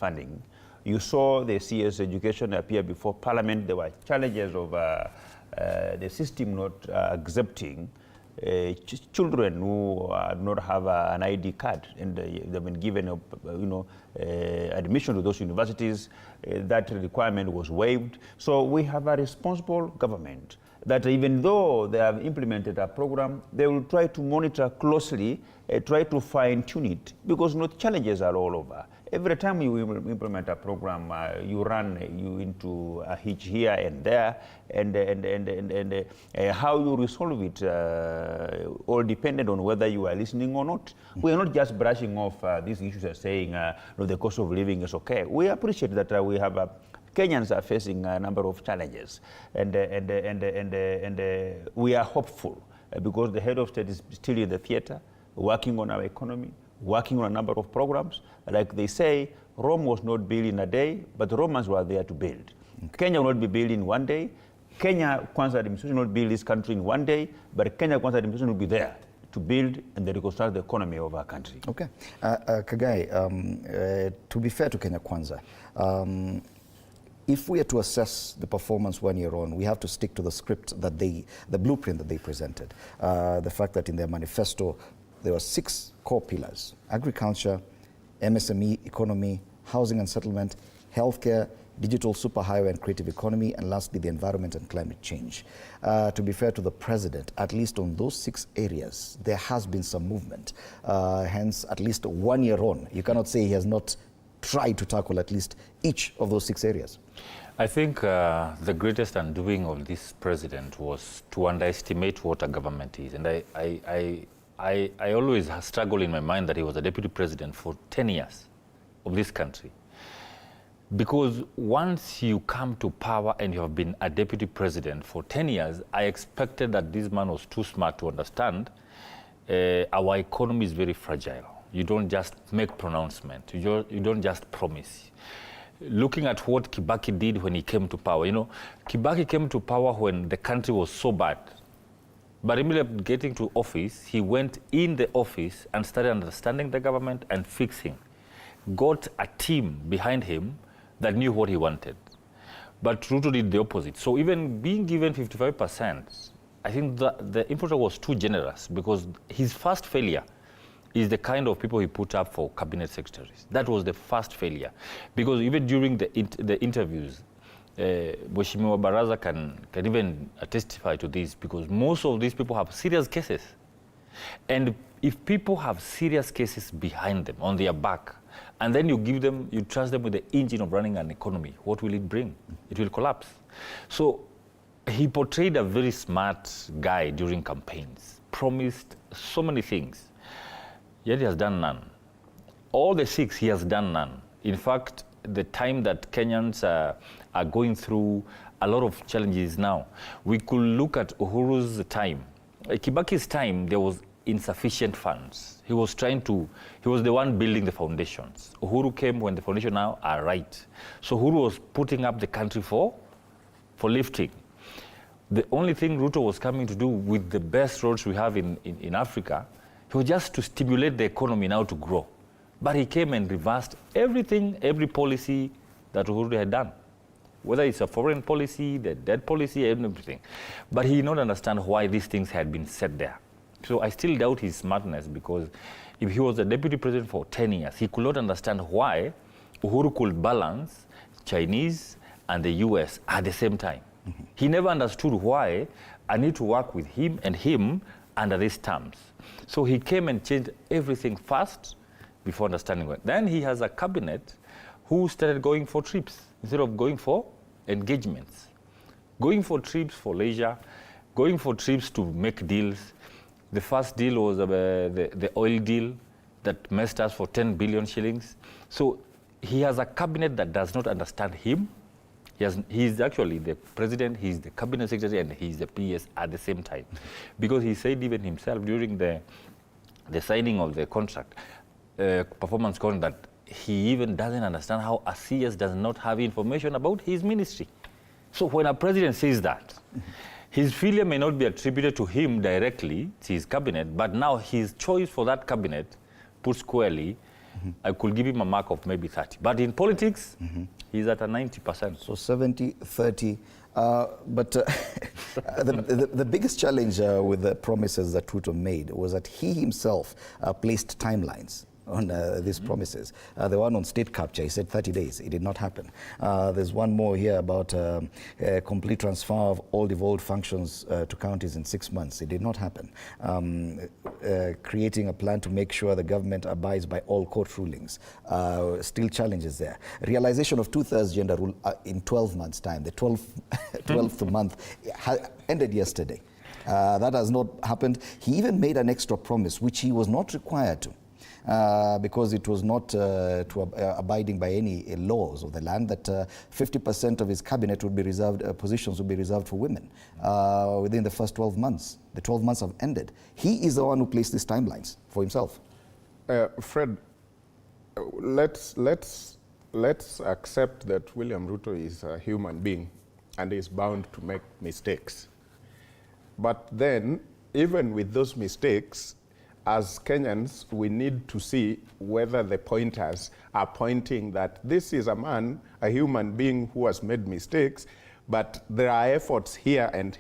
funding, you saw the CS education appear before Parliament. There were challenges of the system not accepting children who do not have an ID card, and they've been given, admission to those universities. That requirement was waived. So we have a responsible government that even though they have implemented a program, they will try to monitor closely, try to fine-tune it, because challenges are all over. Every time you implement a program, you run into a hitch here and there, and how you resolve it all depended on whether you are listening or not. We are not just brushing off these issues and saying the cost of living is okay. We appreciate that we have Kenyans are facing a number of challenges, and we are hopeful because the head of state is still in the theater, working on our economy, working on a number of programs. Like they say, Rome was not built in a day, but the Romans were there to build. Okay. Kenya will not be built in one day. Kenya Kwanza administration will not build this country in one day, but Kenya Kwanza administration will be there to build and reconstruct the economy of our country. Okay. Kagai, to be fair to Kenya Kwanza, if we are to assess the performance 1 year on, we have to stick to the script that the blueprint that they presented. The fact that in their manifesto, there were 6 core pillars: agriculture, MSME economy, housing and settlement, healthcare, digital superhighway and creative economy, and lastly, the environment and climate change. To be fair to the president, at least on those 6 areas, there has been some movement. Hence, at least 1 year on, you cannot say he has not tried to tackle at least each of those 6 areas. I think the greatest undoing of this president was to underestimate what a government is. And I always struggle in my mind that he was a deputy president for 10 years of this country. Because once you come to power and you have been a deputy president for 10 years, I expected that this man was too smart to understand our economy is very fragile. You don't just make pronouncement. You don't just promise. Looking at what Kibaki did when he came to power, Kibaki came to power when the country was so bad. But immediately getting to office, he went in the office and started understanding the government and fixing. Got a team behind him that knew what he wanted. But Ruto did the opposite. So even being given 55%, I think the infrastructure was too generous, because his first failure is the kind of people he put up for cabinet secretaries. That was the first failure. Because even during the interviews, Mheshimiwa Baraza can even testify to this, because most of these people have serious cases. And if people have serious cases behind them, on their back, and then you trust them with the engine of running an economy, what will it bring? It will collapse. So he portrayed a very smart guy during campaigns, promised so many things, yet he has done none. All the 6, he has done none. In fact, the time that Kenyans are going through a lot of challenges now, we could look at Uhuru's time. Kibaki's time, there was insufficient funds. He was the one building the foundations. Uhuru came when the foundations now are right. So Uhuru was putting up the country for lifting. The only thing Ruto was coming to do with the best roads we have in Africa, he was just to stimulate the economy now to grow. But he came and reversed everything, every policy that Uhuru had done. Whether it's a foreign policy, the debt policy, everything. But he did not understand why these things had been set there. So I still doubt his smartness, because if he was the deputy president for 10 years, he could not understand why Uhuru could balance Chinese and the US at the same time. Mm-hmm. He never understood why I need to work with him and him under these terms. So he came and changed everything first before understanding what. Then he has a cabinet who started going for trips instead of going for engagements. Going for trips for leisure, going for trips to make deals. The first deal was the oil deal that messed us for 10 billion shillings. So he has a cabinet that does not understand him. He's actually the president, he's the cabinet secretary, and he's the PS at the same time. Because he said even himself during the signing of the contract, performance contract, that he even doesn't understand how a CS does not have information about his ministry. So when a president says that, his failure may not be attributed to him directly, to his cabinet, but now his choice for that cabinet, put squarely, I could give him a mark of maybe 30. But in politics, he's at a 90%. So 70, 30. But the biggest challenge with the promises that Ruto made was that he himself placed timelines on these promises. The one on state capture, he said 30 days. It did not happen. There's one more here about complete transfer of all devolved functions to counties in 6 months. It did not happen. Creating a plan to make sure the government abides by all court rulings. Still challenges there. Realization of 2/3 gender rule in 12 months' time. The 12th month ended yesterday. That has not happened. He even made an extra promise, which he was not required to. Because it was not abiding by any laws of the land, that 50% of his cabinet would be reserved, positions would be reserved for women within the first 12 months. The 12 months have ended. He is the one who placed these timelines for himself. Fred, let's accept that William Ruto is a human being and is bound to make mistakes. But then, even with those mistakes, as Kenyans, we need to see whether the pointers are pointing that this is a man, a human being who has made mistakes, but there are efforts here and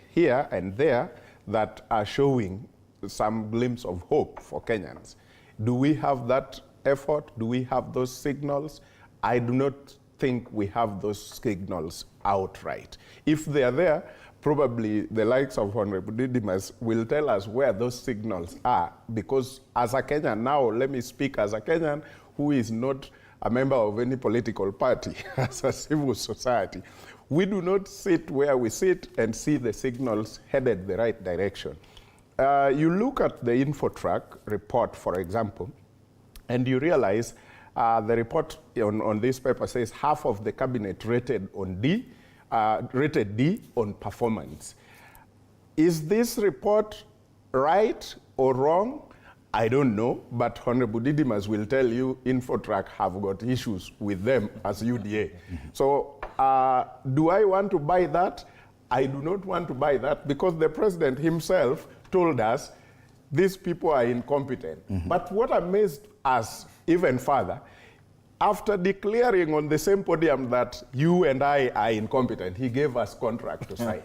there that are showing some glimpse of hope for Kenyans. Do we have that effort? Do we have those signals? I do not think we have those signals outright. If they are there, probably the likes of Honorable Didimas will tell us where those signals are, because as a Kenyan, now let me speak as a Kenyan who is not a member of any political party, as a civil society, we do not sit where we sit and see the signals headed the right direction. You look at the InfoTrack report, for example, and you realize the report on this paper says half of the cabinet rated D on performance. Is this report right or wrong? I don't know, but Honorable Didimas will tell you InfoTrack have got issues with them as UDA. So do I want to buy that? I do not want to buy that, because the president himself told us these people are incompetent. But what amazed us even further, after declaring on the same podium that you and I are incompetent, he gave us contract to sign.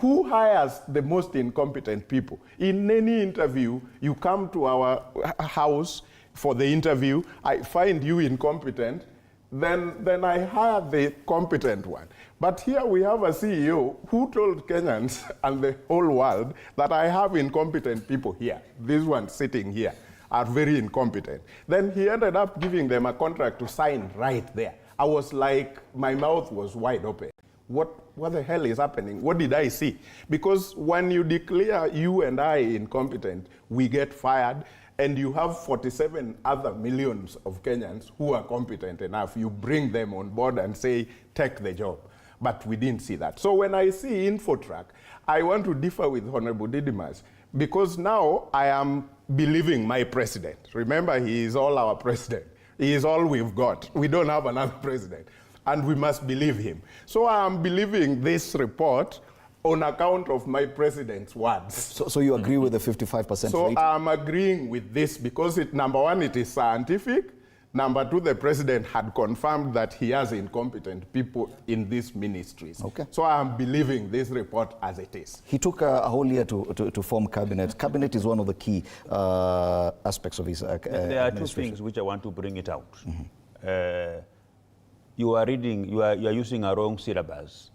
Who hires the most incompetent people? In any interview, you come to our house for the interview, I find you incompetent, then I hire the competent one. But here we have a CEO who told Kenyans and the whole world that I have incompetent people here. This one sitting here are very incompetent. Then he ended up giving them a contract to sign right there. I was like, my mouth was wide open. What the hell is happening? What did I see? Because when you declare you and I incompetent, we get fired, and you have 47 other millions of Kenyans who are competent enough. You bring them on board and say, take the job. But we didn't see that. So when I see InfoTrack, I want to differ with Honorable Didimas, because now I am believing my president. Remember, he is all our president. He is all we've got. We don't have another president. And we must believe him. So I am believing this report on account of my president's words. So you agree with the 55% So rate? I'm agreeing with this because, number one, it is scientific. Number two, the president had confirmed that he has incompetent people in these ministries. Okay. So I'm believing this report as it is. He took a whole year to form cabinet. Cabinet is one of the key aspects of his There are two things which I want to bring it out. You are using a wrong syllabus.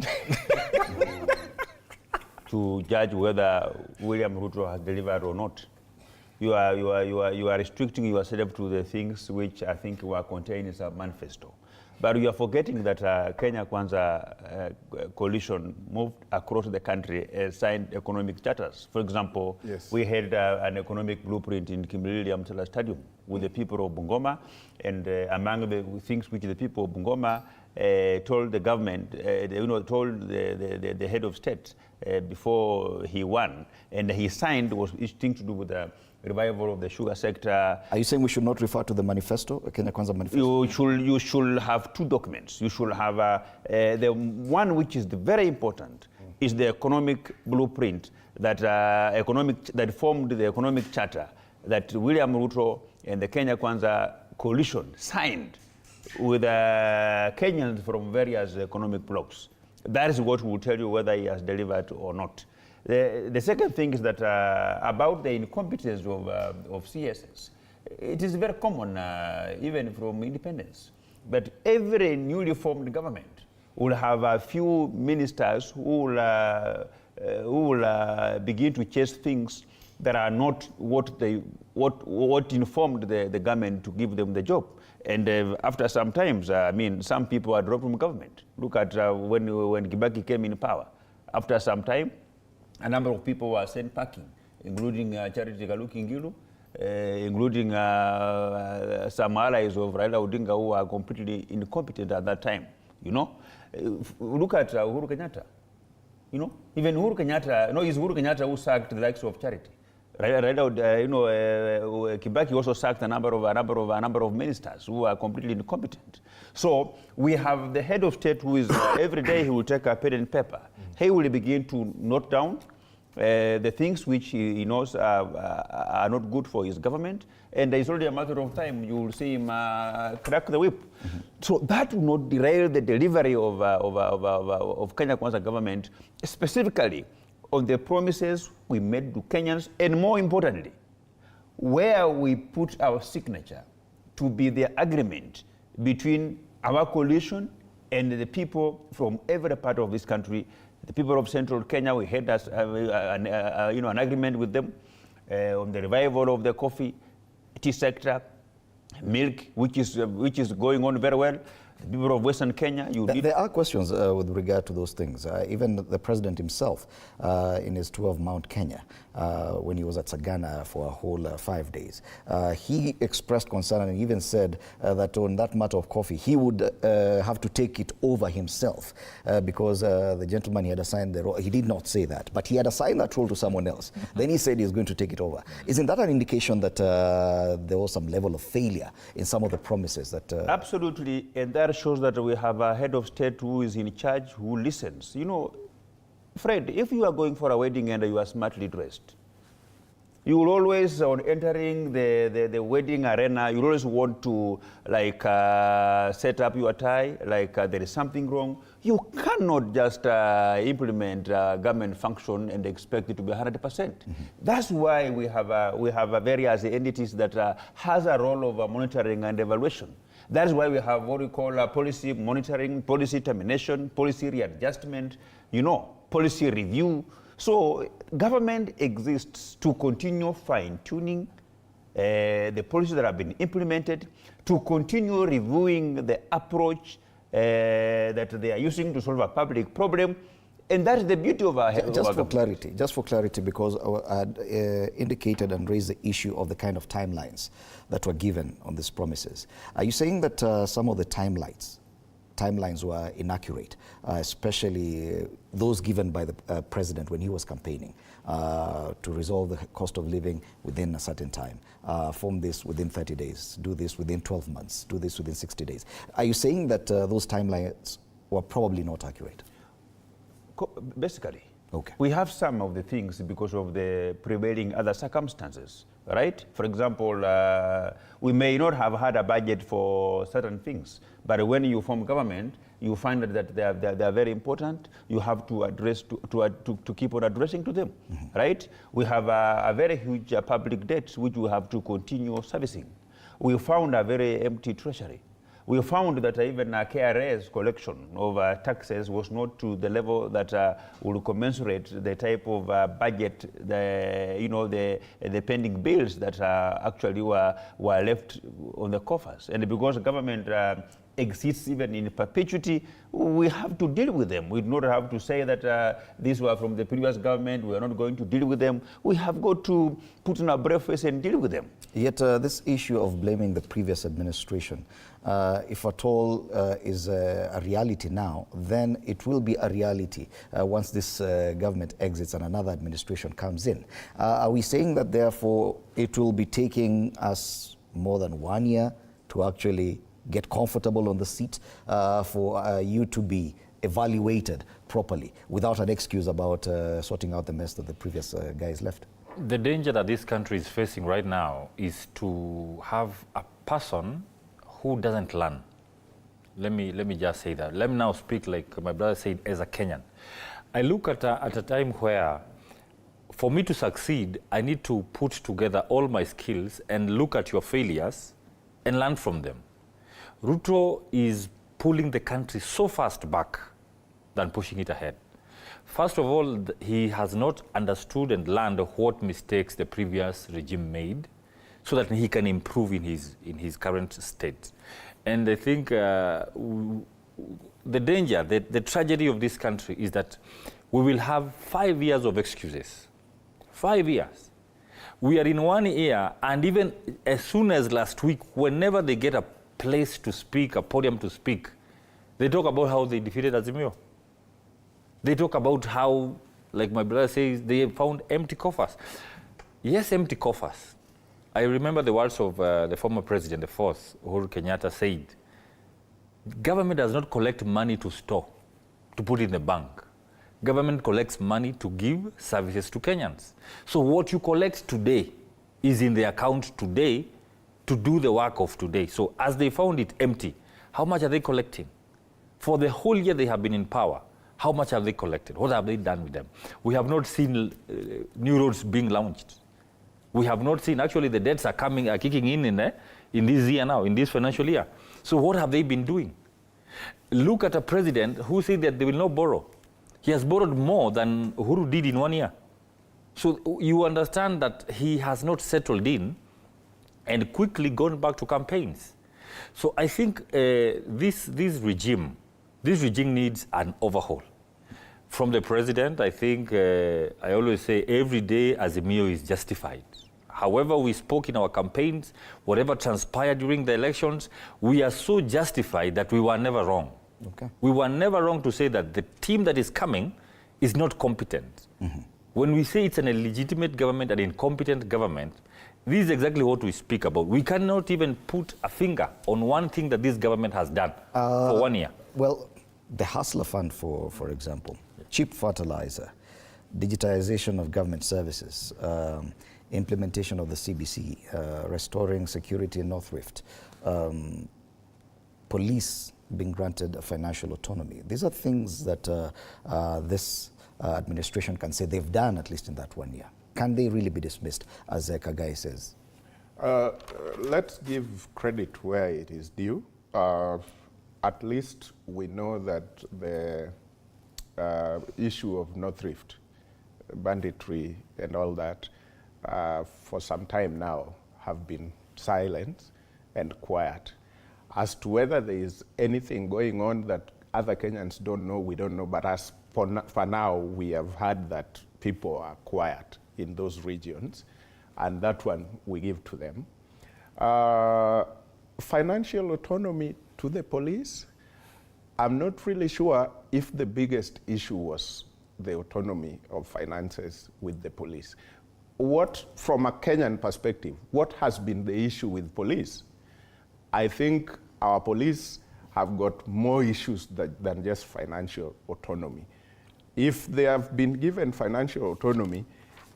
to judge whether William Ruto has delivered or not. You are restricting yourself to the things which I think were contained in a manifesto. But you are forgetting that Kenya Kwanza coalition moved across the country and signed economic charters. For example, yes, we had an economic blueprint in Kimilili Amtala Stadium with the people of Bungoma, and among the things which the people of Bungoma told the government, told the head of state before he won, and he signed, was thing to do with the revival of the sugar sector. Are you saying we should not refer to the manifesto, Kenya Kwanza manifesto? You should have two documents. You should have the one which is very important is the economic blueprint that that formed the economic charter that William Ruto and the Kenya Kwanza coalition signed with Kenyans from various economic blocs. That is what will tell you whether he has delivered or not. The second thing is that about the incompetence of CSS, it is very common, even from independence, that every newly formed government will have a few ministers who will begin to chase things that are not what informed the government to give them the job. And after some times, I mean, some people are dropped from government. Look at when Kibaki came in power. After some time, a number of people were sent packing, including Charity Kaluki Ngilu, including some allies of Raila Odinga who were completely incompetent at that time. You know, look at Uhuru Kenyatta. You know, even Uhuru Kenyatta, it's Uhuru Kenyatta who sacked the likes of Charity. Kibaki also sacked a number of ministers who are completely incompetent. So we have the head of state who is every day he will take a pen and paper. He will begin to note down the things which he knows are not good for his government, and it's only a matter of time you will see him crack the whip. So that will not derail the delivery of Kenya Kwanza government, specifically on the promises we made to Kenyans, and more importantly, where we put our signature to be the agreement between our coalition and the people from every part of this country. The people of Central Kenya, we had an agreement with them on the revival of the coffee, tea sector, milk, which is going on very well. The people of Western Kenya, there are questions with regard to those things. Even the president himself, in his tour of Mount Kenya, when he was at Sagana for a whole 5 days, he expressed concern and even said that on that matter of coffee, he would have to take it over himself because the gentleman he had assigned the role, he did not say that, but he had assigned that role to someone else. Then he said he's going to take it over. Isn't that an indication that there was some level of failure in some of the promises that... Absolutely, and that shows that we have a head of state who is in charge, who listens. You know, Fred, if you are going for a wedding and you are smartly dressed, you will always, on entering the wedding arena, you always want to set up your tie, there is something wrong. You cannot just implement government function and expect it to be 100%. That's why we have various entities that has a role of monitoring and evaluation. That's why we have what we call policy monitoring, policy termination, policy readjustment, policy review. So government exists to continue fine-tuning the policies that have been implemented, to continue reviewing the approach that they are using to solve a public problem. And that's the beauty of our Just for clarity, because I had indicated and raised the issue of the kind of timelines that were given on these promises. Are you saying that some of the timelines were inaccurate, especially those given by the president when he was campaigning to resolve the cost of living within a certain time, form this within 30 days, do this within 12 months, do this within 60 days? Are you saying that those timelines were probably not accurate? Basically, okay. We have some of the things because of the prevailing other circumstances, right? For example, we may not have had a budget for certain things, but when you form government, you find that they are very important. You have to address to keep on addressing to them, right? We have a very huge public debt which we have to continue servicing. We found a very empty treasury. we found that even KRA's collection of taxes was not to the level that would commensurate the type of budget, the pending bills that actually were left on the coffers. And because the government exists even in perpetuity, we have to deal with them. We do not have to say that these were from the previous government, we are not going to deal with them. We have got to put on our brave face and deal with them. Yet this issue of blaming the previous administration, if at all is a reality now, then it will be a reality once this government exits and another administration comes in. Are we saying that therefore it will be taking us more than 1 year to actually get comfortable on the seat for you to be evaluated properly without an excuse about sorting out the mess that the previous guys left? The danger that this country is facing right now is to have a person who doesn't learn. Let me just say that. Let me now speak like my brother said as a Kenyan. I look at a time where for me to succeed, I need to put together all my skills and look at your failures and learn from them. Ruto is pulling the country so fast back than pushing it ahead. First of all, he has not understood and learned what mistakes the previous regime made so that he can improve in his current state. And I think the danger, the tragedy of this country is that we will have 5 years of excuses. 5 years. We are in 1 year, and even as soon as last week, whenever they get a place to speak, a podium to speak, they talk about how they defeated Azimio. They talk about how, like my brother says, they found empty coffers. Yes, empty coffers. I remember the words of the former president, the fourth, Uhuru Kenyatta, said, government does not collect money to store, to put in the bank. Government collects money to give services to Kenyans. So what you collect today is in the account today to do the work of today. So as they found it empty, how much are they collecting? For the whole year they have been in power, how much have they collected? What have they done with them? We have not seen new roads being launched. We have not seen, actually the debts are kicking in this year now, in this financial year. So what have they been doing? Look at a president who said that they will not borrow. He has borrowed more than Uhuru did in 1 year. So you understand that he has not settled in and quickly gone back to campaigns. So I think this regime needs an overhaul. From the president, I think, I always say every day Azimio is justified. However we spoke in our campaigns, whatever transpired during the elections, we are so justified that we were never wrong. Okay. We were never wrong to say that the team that is coming is not competent. Mm-hmm. When we say it's an illegitimate government, an incompetent government, this is exactly what we speak about. We cannot even put a finger on one thing that this government has done for 1 year. Well, the Hustler Fund, for example, cheap fertilizer, digitization of government services, implementation of the CBC, restoring security in North Rift, police being granted a financial autonomy. These are things that this administration can say they've done, at least in that 1 year. Can they really be dismissed, as Kagai says? Let's give credit where it is due. At least we know that the issue of North Rift, banditry and all that, for some time now have been silent and quiet. As to whether there is anything going on that other Kenyans don't know, we don't know, but as for now, we have heard that people are quiet in those regions, and that one we give to them. Financial autonomy to the police, I'm not really sure if the biggest issue was the autonomy of finances with the police. What, from a Kenyan perspective, what has been the issue with police? I think our police have got more issues than just financial autonomy. If they have been given financial autonomy,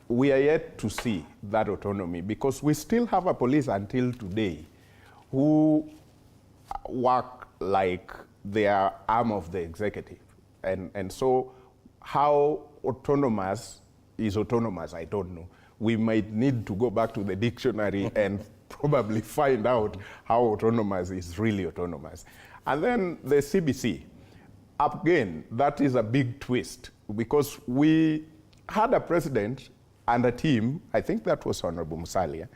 we are yet to see that autonomy, because we still have a police until today who work like they are arm of the executive. And so how autonomous is autonomous, I don't know. We might need to go back to the dictionary and probably find out how autonomous is really autonomous. And then the CBC, again, that is a big twist because we had a president and a team, I think that was Honorable Musalia,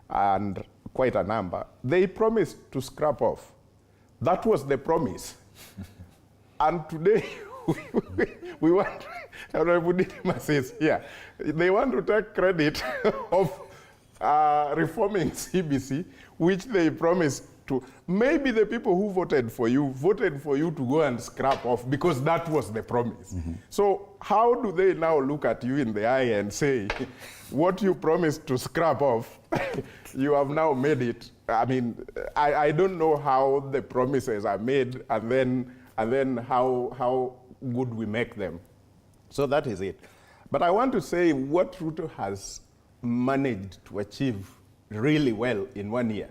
and quite a number, they promised to scrap off. That was the promise. And today, we want, Honorable Didimas is here, they want to take credit of reforming CBC, which they promised to. Maybe the people who voted for you to go and scrap off because that was the promise. So how do they now look at you in the eye and say, what you promised to scrap off, you have now made it? I mean, I don't know how the promises are made and then how good we make them. So that is it. But I want to say what Ruto has managed to achieve really well in 1 year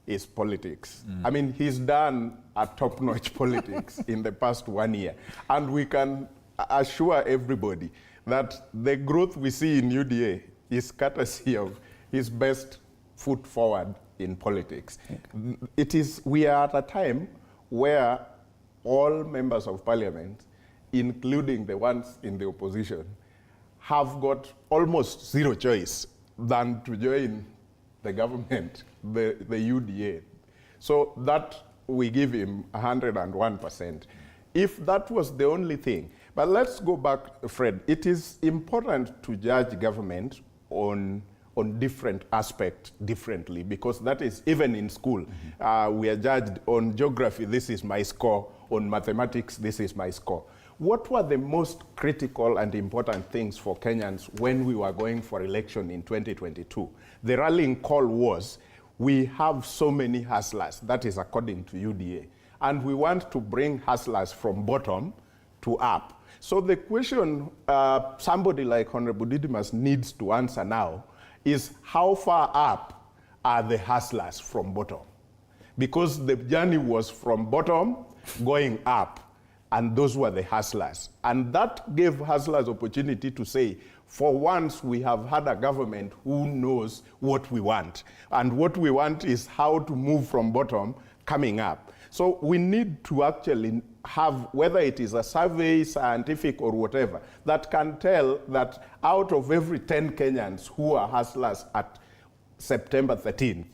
is politics. I mean, he's done a top-notch politics in the past 1 year. And we can assure everybody that the growth we see in UDA is courtesy of his best foot forward in politics. We are at a time where all members of parliament, including the ones in the opposition, have got almost zero choice than to join the government, the UDA. So that we give him 101%. If that was the only thing, but let's go back, Fred. It is important to judge government on different aspects differently because that is, even in school, we are judged on geography, this is my score, on mathematics, this is my score. What were the most critical and important things for Kenyans when we were going for election in 2022? The rallying call was, we have so many hustlers, that is according to UDA, and we want to bring hustlers from bottom to up. So the question somebody like Honorable Didimas needs to answer now is how far up are the hustlers from bottom? Because the journey was from bottom going up, and those were the hustlers. And that gave hustlers opportunity to say, for once we have had a government who knows what we want. And what we want is how to move from bottom coming up. So we need to actually have, whether it is a survey, scientific or whatever, that can tell that out of every 10 Kenyans who are hustlers at September 13th,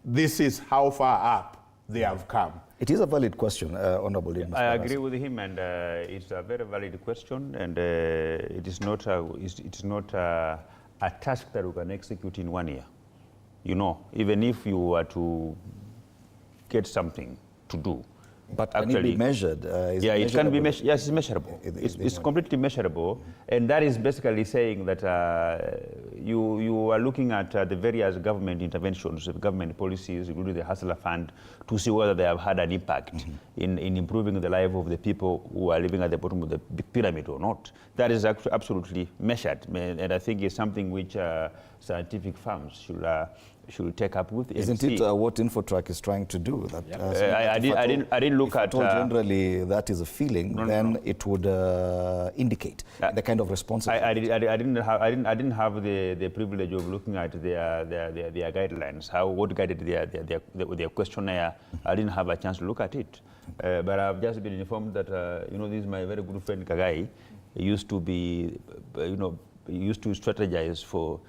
this is how far up they have come. It is a valid question, Honorable Didimas. I agree with him, and it's a very valid question, and it is not a task that we can execute in 1 year. You know, even if you were to get something to do. But can it be measured? Yeah, it can be measured. Yes, it's measurable. It's completely measurable, and that is basically saying that you are looking at the various government interventions, government policies, including the Hustler Fund, to see whether they have had an impact in improving the life of the people who are living at the bottom of the pyramid or not. That is absolutely measured, and I think it's something which scientific firms should take up with. Isn't it what InfoTrack is trying to do? That, I didn't look at. Generally, that is a feeling. Then it would indicate the kind of response. I didn't have the privilege of looking at their guidelines. What guided their questionnaire. I didn't have a chance to look at it, but I've just been informed that this is my very good friend Kagai. He used to be, used to strategize for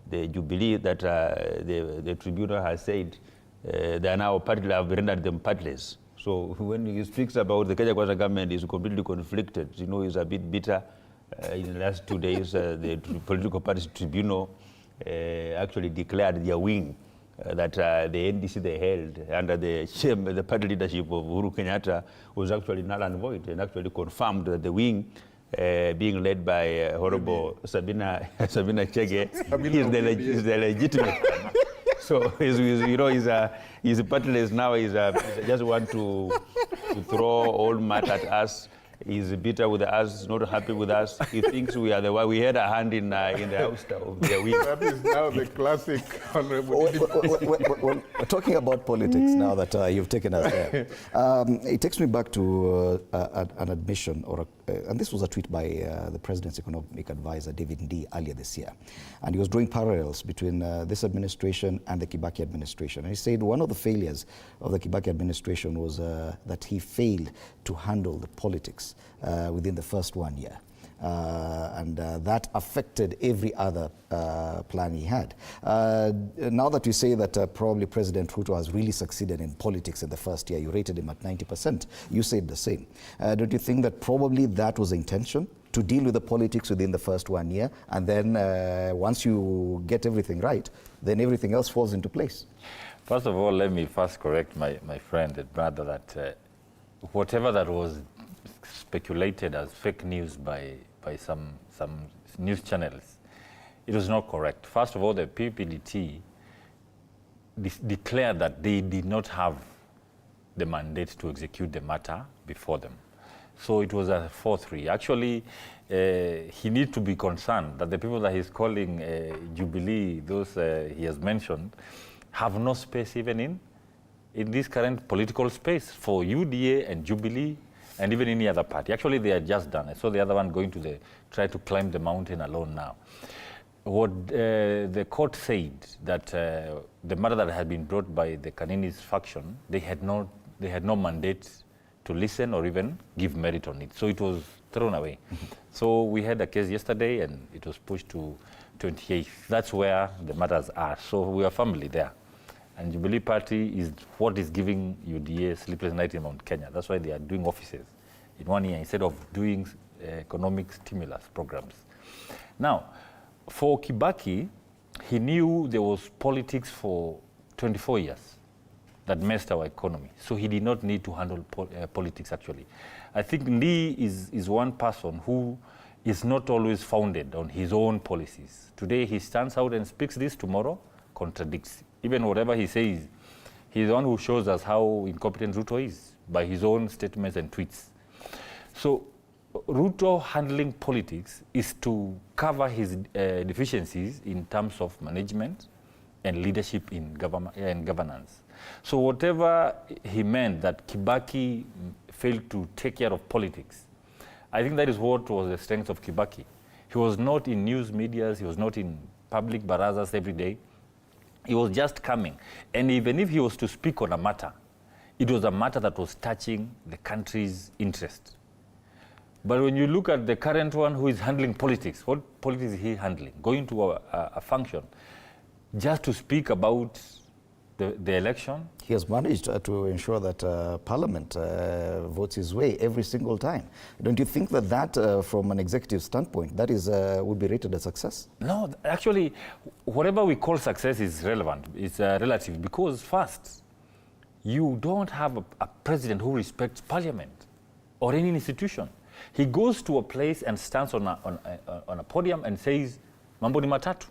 the Jubilee that the tribunal has said they are now partly have rendered them partless. So when he speaks about the Kenya Kwanza government is completely conflicted, he's a bit bitter. In the last 2 days, the political parties tribunal actually declared their win that the NDC they held under the party leadership of Uhuru Kenyatta was actually null and void, and actually confirmed that the win being led by Honorable Sabina Chege is the legitimate one. So he's partless now. He's just want to throw all mud at us. He's bitter with us, not happy with us. He thinks we are the one. We had a hand in the ouster of their win. That is now the classic Honorable. Well, talking about politics now that you've taken us there, it takes me back to an admission or a and this was a tweet by the president's economic advisor, David Ndii, earlier this year. And he was drawing parallels between this administration and the Kibaki administration. And he said one of the failures of the Kibaki administration was that he failed to handle the politics within the first 1 year. And that affected every other plan he had. Now that you say that probably President Ruto has really succeeded in politics in the first year, you rated him at 90%, you said the same. Don't you think that probably that was the intention, to deal with the politics within the first 1 year, and then once you get everything right, then everything else falls into place? First of all, let me first correct my friend and brother that whatever that was speculated as fake news by some news channels, it was not correct. First of all, the PPDT declared that they did not have the mandate to execute the matter before them. So it was a 4-3. Actually, he needs to be concerned that the people that he's calling Jubilee, those he has mentioned, have no space even in this current political space for UDA and Jubilee and even any other party. Actually, they are just done. I saw the other one going to try to climb the mountain alone now. What the court said that the matter that had been brought by the Kanini's faction, they had no mandate to listen or even give merit on it. So it was thrown away. So we had a case yesterday and it was pushed to 28th. That's where the matters are. So we are family there. And Jubilee Party is what is giving UDA sleepless night in Mount Kenya. That's why they are doing offices in 1 year instead of doing economic stimulus programs. Now, for Kibaki, he knew there was politics for 24 years that messed our economy. So he did not need to handle politics, actually. I think Lee is one person who is not always founded on his own policies. Today, he stands out and speaks this, tomorrow contradicts. Even whatever he says, he's the one who shows us how incompetent Ruto is by his own statements and tweets. So Ruto handling politics is to cover his deficiencies in terms of management and leadership in government and governance. So whatever he meant that Kibaki failed to take care of politics, I think that is what was the strength of Kibaki. He was not in news medias, he was not in public barazas every day. He was just coming. And even if he was to speak on a matter, it was a matter that was touching the country's interest. But when you look at the current one who is handling politics, what politics is he handling? Going to a function just to speak about the election? He has managed to ensure that Parliament votes his way every single time. Don't you think that from an executive standpoint, that is would be rated a success? No, actually, whatever we call success is relevant. It's relative because first, you don't have a president who respects Parliament or any institution. He goes to a place and stands on a podium and says, "Mambo ni matatu."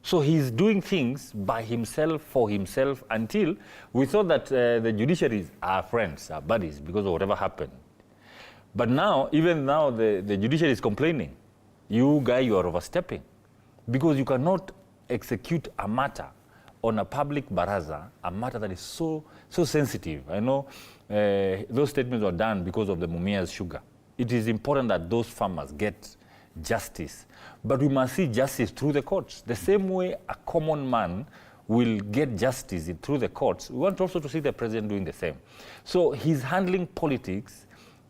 So he's doing things by himself, for himself, until we thought that the judiciaries are friends, are buddies, because of whatever happened. But now, even now, the judiciary is complaining. You guy, you are overstepping. Because you cannot execute a matter on a public baraza, a matter that is so sensitive. I know those statements were done because of the Mumia's sugar. It is important that those farmers get justice. But we must see justice through the courts. The same way a common man will get justice through the courts, we want also to see the president doing the same. So he's handling politics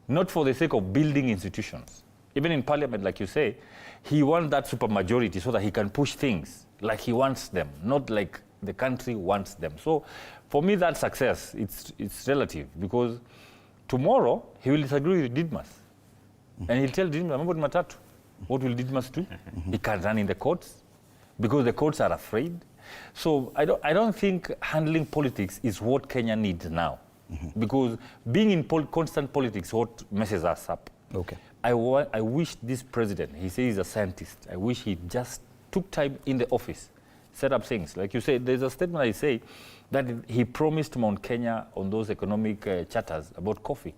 not for the sake of building institutions. Even in Parliament, like you say, he wants that supermajority so that he can push things like he wants them, not like the country wants them. So for me, that success, it's relative, because tomorrow he will disagree with Didmas. And he'll tell Didmas, "Mambo ni matatu." What will Didmas do? He can't run in the courts because the courts are afraid. So I don't think handling politics is what Kenya needs now. Because being in constant politics is what messes us up. Okay. I wish this president, he says he's a scientist, I wish he just took time in the office, set up things. Like you say, there's a statement I say that he promised Mount Kenya on those economic charters about coffee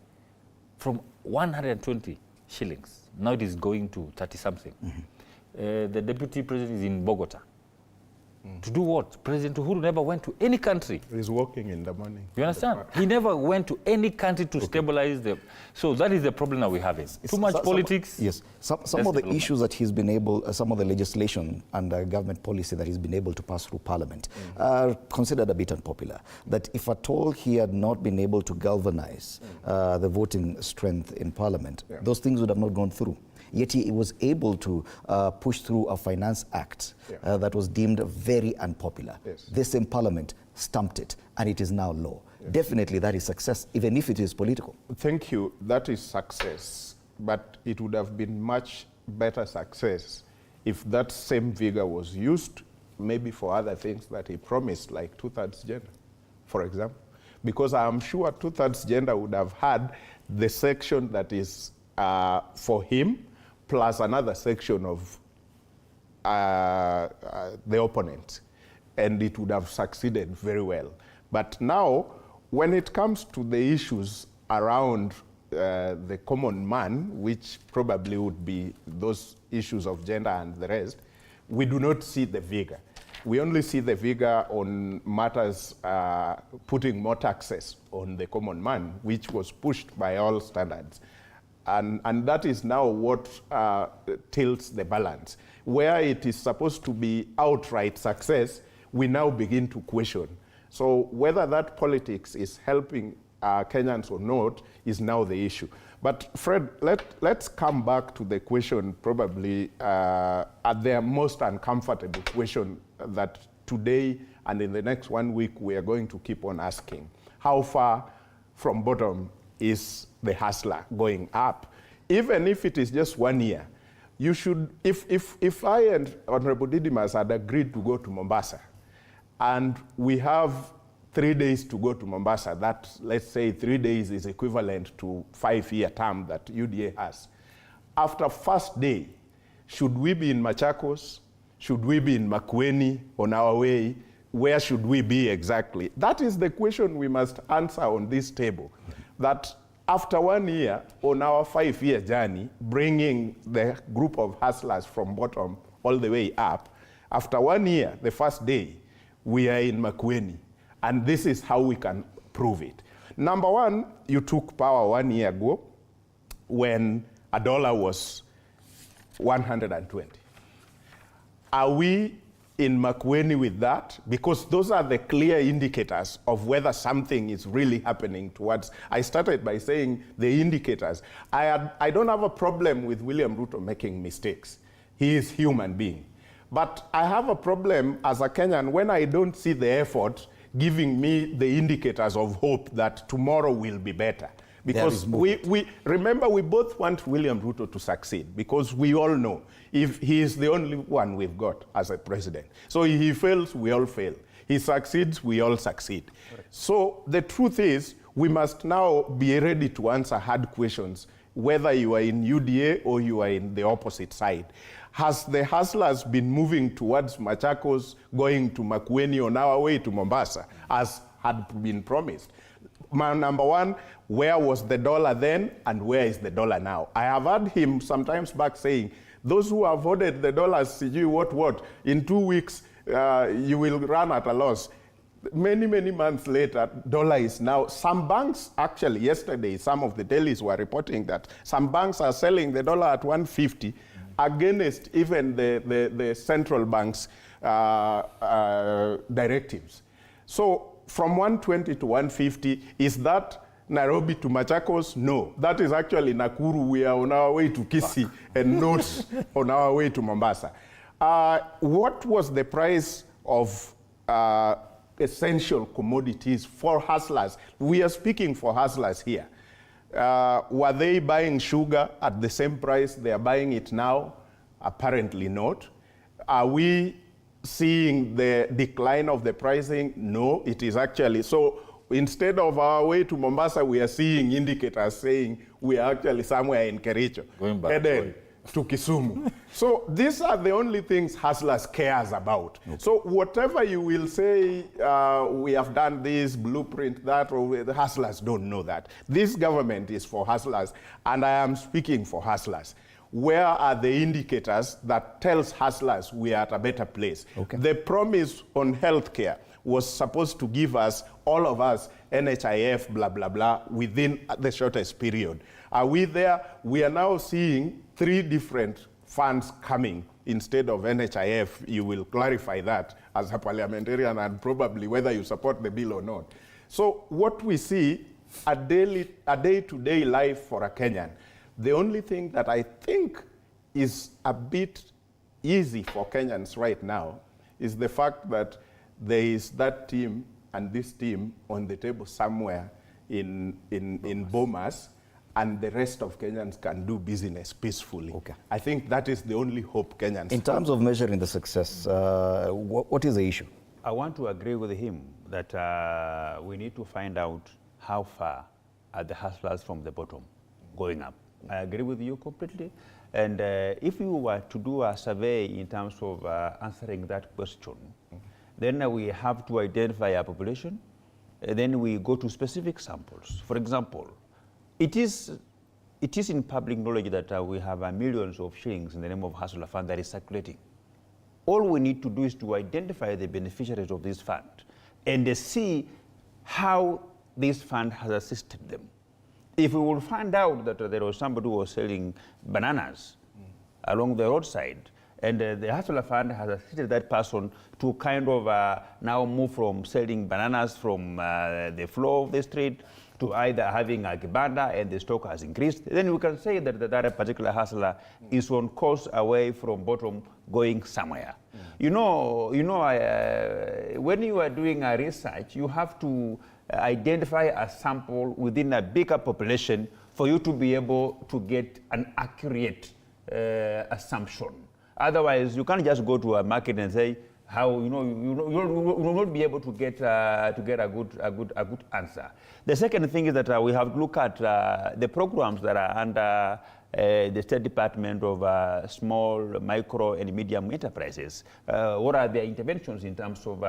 from 120 shillings. Now it is going to 30-something. The deputy president is in Bogota. To do what? President Uhuru never went to any country. He's working in the morning. You understand? He never went to any country to stabilize the... So that is the problem that we have. Too much politics. Yes. Some of the issues that he's been able, some of the legislation and government policy that he's been able to pass through Parliament are considered a bit unpopular. That if at all he had not been able to galvanize the voting strength in Parliament, those things would have not gone through. Yet he was able to push through a Finance Act that was deemed very unpopular. This in Parliament stumped it, and it is now law. Definitely that is success, even if it is political. Thank you. That is success. But it would have been much better success if that same vigor was used maybe for other things that he promised, like two-thirds gender, for example. Because I am sure two-thirds gender would have had the section that is for him, plus another section of the opponent, and it would have succeeded very well. But now, when it comes to the issues around the common man, which probably would be those issues of gender and the rest, we do not see the vigor. We only see the vigor on matters putting more taxes on the common man, which was pushed by all standards. And that is now what tilts the balance. Where it is supposed to be outright success, we now begin to question. So whether that politics is helping Kenyans or not is now the issue. But Fred, let's come back to the question probably at their most uncomfortable question that today and in the next 1 week we are going to keep on asking. How far from bottom is the hustler going up? Even if it is just 1 year, you should, if I and Honorable Didimas had agreed to go to Mombasa, and we have 3 days to go to Mombasa, that, let's say 3 days is equivalent to 5-year term that UDA has. After first day, should we be in Machakos? Should we be in Makueni on our way? Where should we be exactly? That is the question we must answer on this table. That after 1 year on our 5-year journey, bringing the group of hustlers from bottom all the way up, after 1 year, the first day, we are in Makueni. And this is how we can prove it. Number one, you took power 1 year ago when a dollar was 120. Are we in Makueni with that? Because those are the clear indicators of whether something is really happening towards. I started by saying the indicators. I don't have a problem with William Ruto making mistakes. He is a human being. But I have a problem as a Kenyan when I don't see the effort giving me the indicators of hope that tomorrow will be better. Because we remember, we both want William Ruto to succeed, because we all know if he is the only one we've got as a president. So if he fails, we all fail. He succeeds, we all succeed. Right. So the truth is, we must now be ready to answer hard questions, whether you are in UDA or you are in the opposite side. Has the hustlers been moving towards Machakos, going to Makueni on our way to Mombasa, as had been promised? Number one, where was the dollar then and where is the dollar now? I have heard him sometimes back saying, those who have voted the dollars, what, in 2 weeks you will run at a loss. Many months later, dollar is now, some banks, actually yesterday, some of the dailies were reporting that some banks are selling the dollar at 150 against even the central bank's directives. So from 120 to 150, is that Nairobi to Machakos? No. That is actually Nakuru. We are on our way to Kisii and not on our way to Mombasa. What was the price of essential commodities for hustlers? We are speaking for hustlers here. Were they buying sugar at the same price they are buying it now? Apparently not. Are we seeing the decline of the pricing? No, it is actually. So instead of our way to Mombasa, we are seeing indicators saying we are actually somewhere in Kericho, headed to Kisumu. So these are the only things hustlers cares about. Okay. So whatever you will say, we have done this, blueprint that, or the hustlers don't know that. This government is for hustlers, and I am speaking for hustlers. where are the indicators that tells hustlers we are at a better place? Okay. The promise on healthcare was supposed to give us, all of us, NHIF, blah, blah, blah, within the shortest period. Are we there? We are now seeing 3 different funds coming instead of NHIF. You will clarify that as a parliamentarian and probably whether you support the bill or not. So what we see, a day-to-day life for a Kenyan, the only thing that I think is a bit easy for Kenyans right now is the fact that there is that team and this team on the table somewhere in Bomas, and the rest of Kenyans can do business peacefully. Okay. I think that is the only hope Kenyans In terms of measuring the success, what is the issue? I want to agree with him that we need to find out how far are the hustlers from the bottom going up. I agree with you completely. And if you were to do a survey in terms of answering that question, then we have to identify a population, then we go to specific samples. For example, it is in public knowledge that we have millions of shillings in the name of Hustler Fund that is circulating. All we need to do is to identify the beneficiaries of this fund and see how this fund has assisted them. If we will find out that there was somebody who was selling bananas along the roadside, and the Hustler Fund has assisted that person to kind of now move from selling bananas from the floor of the street to either having a kibanda and the stock has increased, then we can say that that particular hustler is on course away from bottom going somewhere. You know, when you are doing a research, you have to identify a sample within a bigger population for you to be able to get an accurate assumption. Otherwise, you can't just go to a market and say how you will not be able to get a good answer. The second thing is that we have to look at the programs that are under the State Department of Small, Micro, and Medium Enterprises. What are their interventions in terms of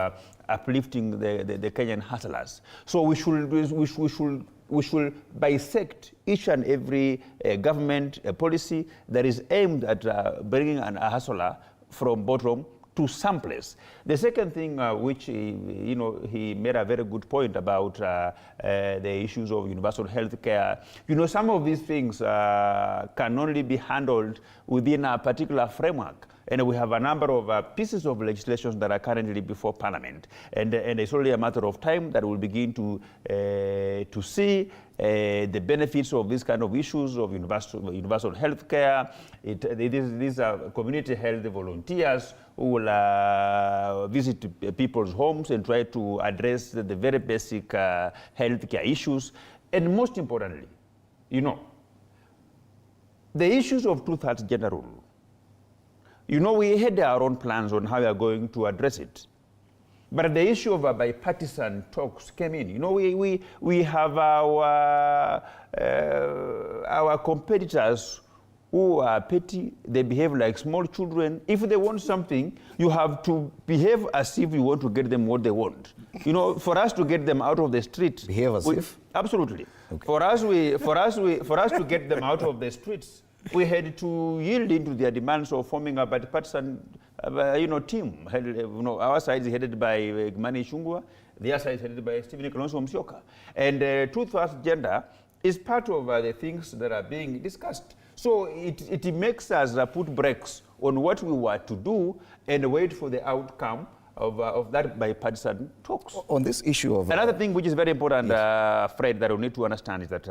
uplifting the Kenyan hustlers? So we should bisect each and every government policy that is aimed at bringing a hustler from bottom to some place. The second thing, which he made a very good point about the issues of universal health care. Some of these things can only be handled within a particular framework. And we have a number of pieces of legislation that are currently before Parliament. And it's only a matter of time that we'll begin to see the benefits of these kind of issues of universal health care. These are community health volunteers who will visit people's homes and try to address the very basic health care issues. And most importantly, the issues of two-thirds gender rule. We had our own plans on how we are going to address it. But the issue of bipartisan talks came in. We have our competitors who are petty. They behave like small children. If they want something, you have to behave as if you want to get them what they want. For us to get them out of the street. Behave as if? Absolutely. Okay. For us to get them out of the streets, we had to yield into their demands of forming a bipartisan team. Our side is headed by Mani Shungwa, the other side is headed by Stephen Kalonzo Musyoka. And two-thirds gender is part of the things that are being discussed. So it makes us put brakes on what we were to do and wait for the outcome of that bipartisan talks. On this issue of... Another thing which is very important, yes. Fred, that we need to understand is that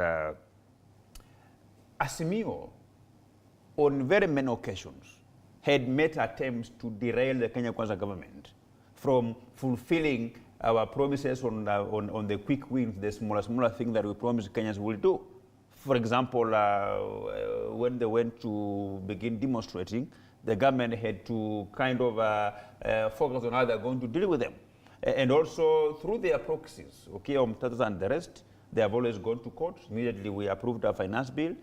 Azimio, on very many occasions, had made attempts to derail the Kenya Kwanza government from fulfilling our promises on the quick wins, the smaller thing that we promised Kenyans will do. For example, when they went to begin demonstrating, the government had to kind of focus on how they're going to deal with them. And also through their proxies, Mtatas and the rest, they have always gone to court. Immediately we approved a finance bill.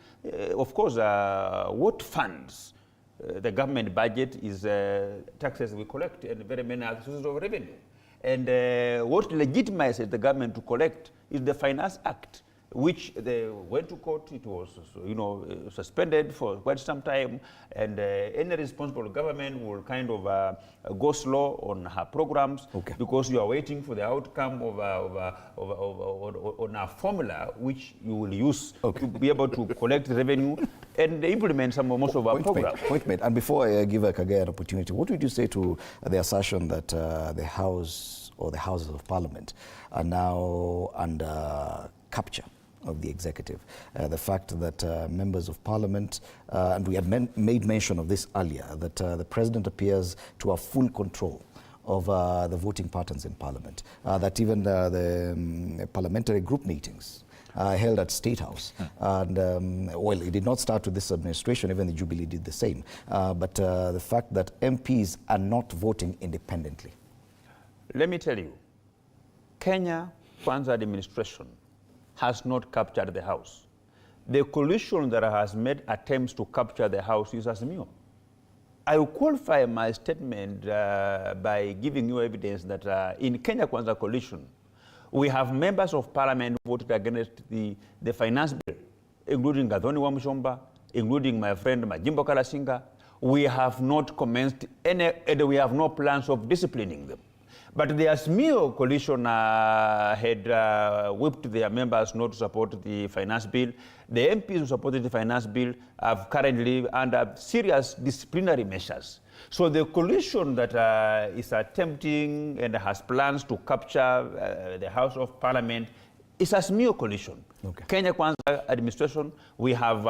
Of course, what funds the government budget is taxes we collect and very many other sources of revenue. And what legitimizes the government to collect is the Finance Act. which they went to court. It was, suspended for quite some time, and any responsible government will kind of go slow on her programs because you are waiting for the outcome of a formula which you will use to be able to collect revenue and implement most of our programs. Point made. And before I give Kagaya an opportunity, what would you say to the assertion that the House or the Houses of Parliament are now under capture of the executive? The fact that members of parliament, and we had made mention of this earlier, that the president appears to have full control of the voting patterns in parliament, that even the parliamentary group meetings held at State House. And well, it did not start with this administration, even the Jubilee did the same. But the fact that MPs are not voting independently. Let me tell you, Kenya Kwanza administration has not captured the House. The coalition that has made attempts to capture the House is Azimio. I will qualify my statement by giving you evidence that in Kenya Kwanza coalition, we have members of parliament who voted against the finance bill, including Gathoni Wamushomba, including my friend Majimbo Kalasinga. We have not commenced any, and we have no plans of disciplining them. But the Azimio coalition had whipped their members not to support the finance bill. The MPs who supported the finance bill are currently under serious disciplinary measures. So the coalition that is attempting and has plans to capture the House of Parliament is Azimio coalition. Kenya Kwanza administration, we have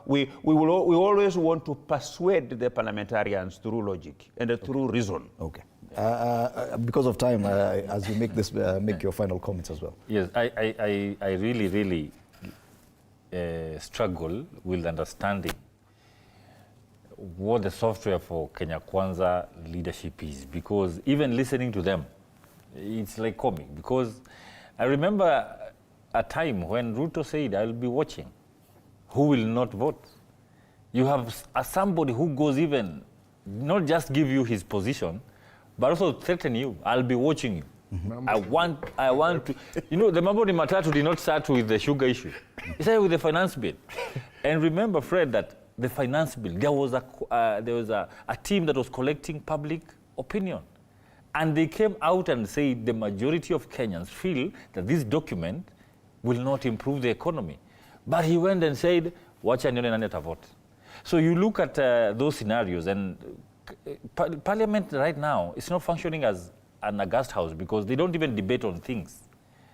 we always want to persuade the parliamentarians through logic and through reason. Because of time, as you make this, make your final comments as well. Yes, I really struggle with understanding what the software for Kenya Kwanza leadership is, because even listening to them, it's like comic. Because I remember a time when Ruto said, "I'll be watching who will not vote." You have somebody who goes even not just give you his position, but also threaten you. I'll be watching you. I want to, the Mamboni Matatu did not start with the sugar issue. It started with the finance bill. And remember, Fred, that the finance bill, there was a team that was collecting public opinion. And they came out and said the majority of Kenyans feel that this document will not improve the economy. But he went and said, wacha nione nani atavote. So you look at those scenarios, and Parliament right now is not functioning as an aghast house because they don't even debate on things.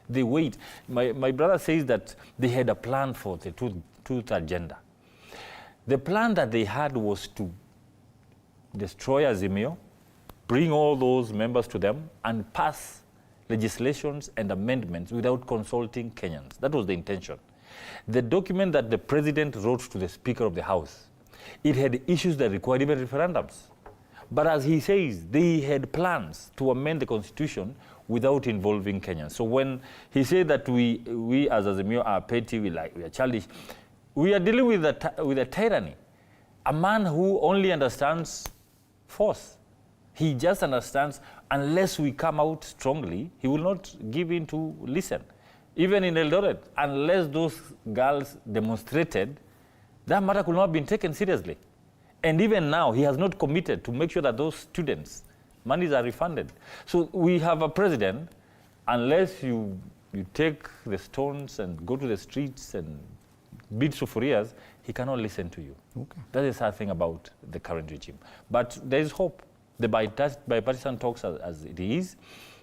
They wait. My brother says that they had a plan for the truth agenda. The plan that they had was to destroy Azimio, bring all those members to them, and pass legislations and amendments without consulting Kenyans. That was the intention. The document that the president wrote to the Speaker of the House, it had issues that required even referendums. But as he says, they had plans to amend the constitution without involving Kenyans. So when he said that we as Azimio are petty, we are childish, we are dealing with a tyranny, a man who only understands force. He just understands unless we come out strongly, he will not give in to listen. Even in Eldoret, unless those girls demonstrated, that matter could not have been taken seriously. And even now, he has not committed to make sure that those students' monies are refunded. So we have a president, unless you take the stones and go to the streets and beat sufurias, he cannot listen to you. That is the sad thing about the current regime. But there is hope. The bipartisan talks as it is,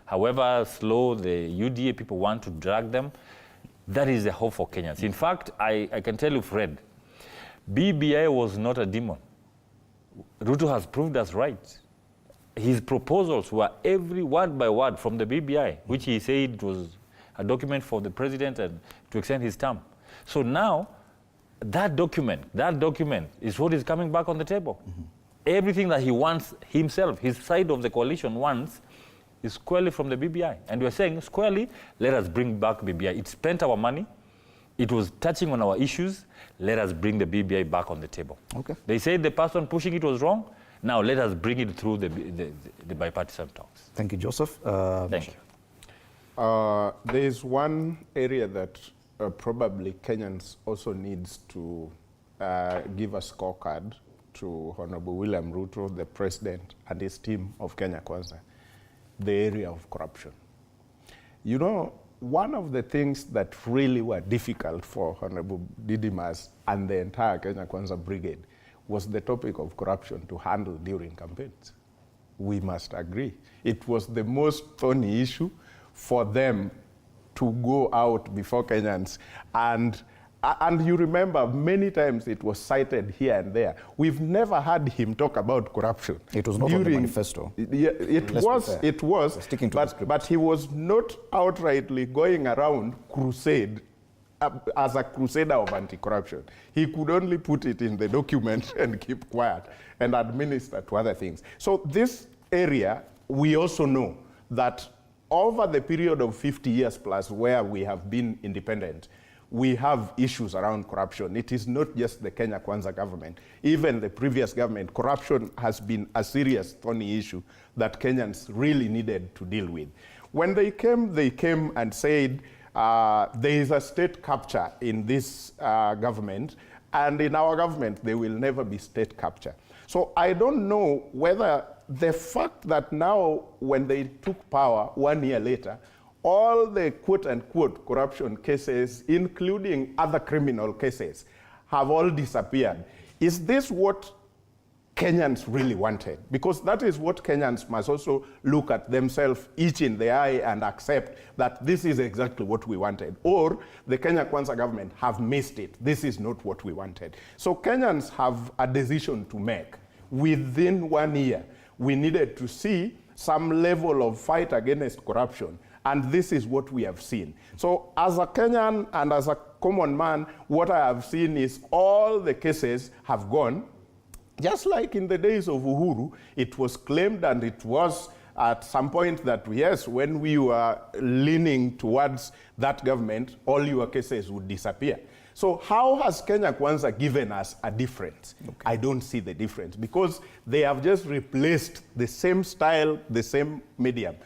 however slow the UDA people want to drag them, that is the hope for Kenyans. In fact, I can tell you, Fred, BBI was not a demon. Ruto has proved us right. His proposals were every word by word from the BBI, which he said was a document for the president and to extend his term. So now, that document is what is coming back on the table. Everything that he wants himself, his side of the coalition wants, is squarely from the BBI. And we're saying, squarely, let us bring back BBI. It spent our money. It was touching on our issues. Let us bring the BBI back on the table. They said the person pushing it was wrong. Now let us bring it through the bipartisan talks. Thank you, Joseph. Thank you. There is one area that probably Kenyans also needs to give a scorecard to Honorable William Ruto, the president, and his team of Kenya Kwanza, the area of corruption. You know, one of the things that really were difficult for Honorable Didimas and the entire Kenya Kwanza brigade was the topic of corruption to handle during campaigns. We must agree. It was the most thorny issue for them to go out before Kenyans. And you remember many times it was cited here and there. We've never had him talk about corruption. It was not on the manifesto. Yeah, it was, sticking to the script. but he was not outrightly going around crusade as a crusader of anti-corruption. He could only put it in the document and keep quiet and administer to other things. So this area, we also know that over the period of 50 years plus where we have been independent, we have issues around corruption. It is not just the Kenya Kwanza government. Even the previous government, corruption has been a serious thorny issue that Kenyans really needed to deal with. When they came and said, there is a state capture in this government, and in our government, there will never be state capture. So I don't know whether the fact that now, when they took power 1 year later, all the quote-unquote corruption cases, including other criminal cases, have all disappeared. Is this what Kenyans really wanted? Because that is what Kenyans must also look at themselves each in the eye and accept that this is exactly what we wanted. Or the Kenya Kwanza government have missed it. This is not what we wanted. So Kenyans have a decision to make. Within 1 year, we needed to see some level of fight against corruption. And this is what we have seen. So as a Kenyan and as a common man, what I have seen is all the cases have gone. Just like in the days of Uhuru, it was claimed, and it was at some point that, yes, when we were leaning towards that government, all your cases would disappear. So how has Kenya Kwanza given us a difference? Okay. I don't see the difference, because they have just replaced the same style, the same medium.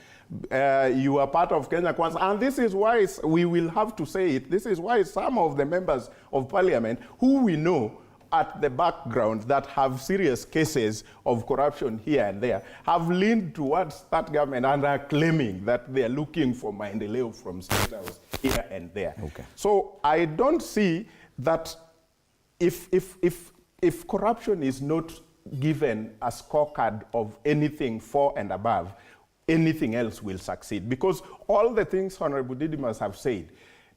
You are part of Kenya Kwanza, and this is why we will have to say it. This is why some of the members of parliament who we know at the background that have serious cases of corruption here and there have leaned towards that government and are claiming that they are looking for maendeleo from state house here and there. Okay. So I don't see that if corruption is not given a scorecard of anything 4 and above, anything else will succeed. Because all the things Honorable Didimas have said,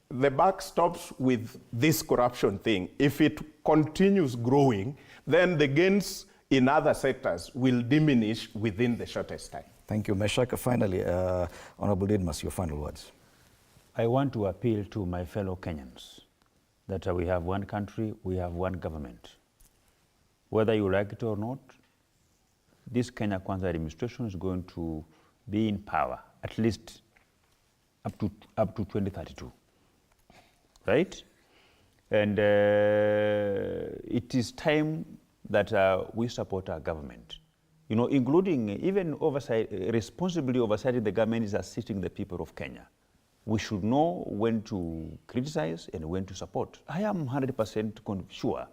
the buck stops with this corruption thing. If it continues growing, then the gains in other sectors will diminish within the shortest time. Thank you, Meshach. Finally, Honorable Didimas, your final words. I want to appeal to my fellow Kenyans that we have one country, we have one government. Whether you like it or not, this Kenya Kwanza administration is going to be in power at least up to 2032. Right? And it is time that we support our government. You know, including even oversight, responsibly oversighting the government is assisting the people of Kenya. We should know when to criticize and when to support. I am 100% sure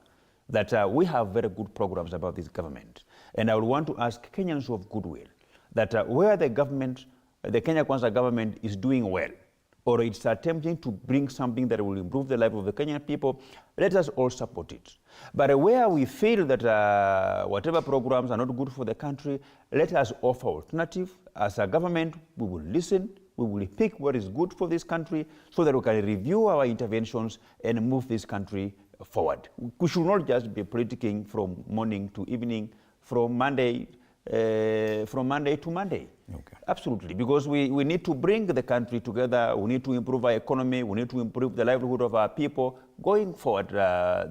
that we have very good programs about this government. And I would want to ask Kenyans of goodwill that where the government, the Kenya Kwanza government is doing well, or it's attempting to bring something that will improve the life of the Kenyan people, let us all support it. But where we feel that whatever programs are not good for the country, let us offer alternative. As a government, we will listen, we will pick what is good for this country so that we can review our interventions and move this country forward. We should not just be politicking from morning to evening, from Monday to Monday. Okay. Absolutely, because we need to bring the country together, we need to improve our economy, we need to improve the livelihood of our people. Going forward,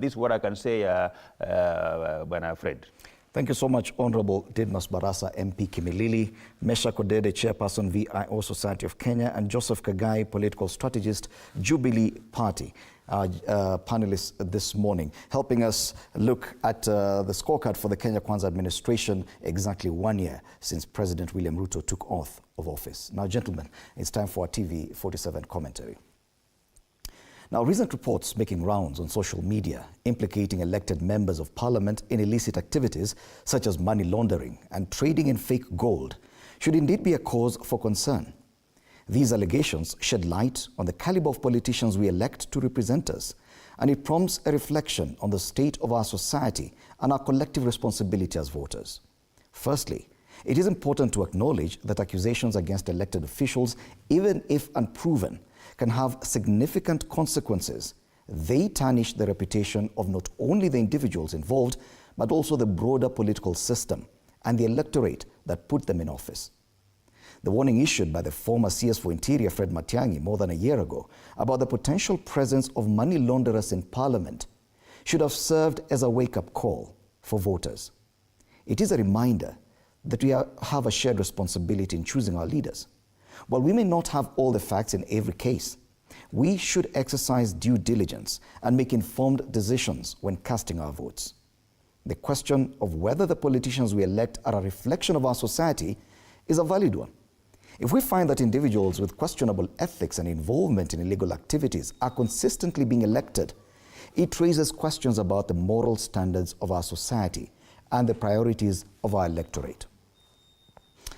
this is what I can say, Bwana Fred. Thank you so much, Honorable Didmas Barasa, MP Kimilili, Meshach Odede, Chairperson, VIO Society of Kenya, and Joseph Kagai, political strategist, Jubilee Party. Panelists this morning, helping us look at the scorecard for the Kenya Kwanza administration exactly 1 year since President William Ruto took oath of office. Now, gentlemen, it's time for our TV 47 commentary. Now, recent reports making rounds on social media implicating elected members of parliament in illicit activities such as money laundering and trading in fake gold should indeed be a cause for concern. These allegations shed light on the caliber of politicians we elect to represent us, and it prompts a reflection on the state of our society and our collective responsibility as voters. Firstly, it is important to acknowledge that accusations against elected officials, even if unproven, can have significant consequences. They tarnish the reputation of not only the individuals involved, but also the broader political system and the electorate that put them in office. The warning issued by the former CS for Interior, Fred Matiang'i, more than a year ago about the potential presence of money launderers in Parliament should have served as a wake-up call for voters. It is a reminder that we have a shared responsibility in choosing our leaders. While we may not have all the facts in every case, we should exercise due diligence and make informed decisions when casting our votes. The question of whether the politicians we elect are a reflection of our society is a valid one. If we find that individuals with questionable ethics and involvement in illegal activities are consistently being elected, it raises questions about the moral standards of our society and the priorities of our electorate.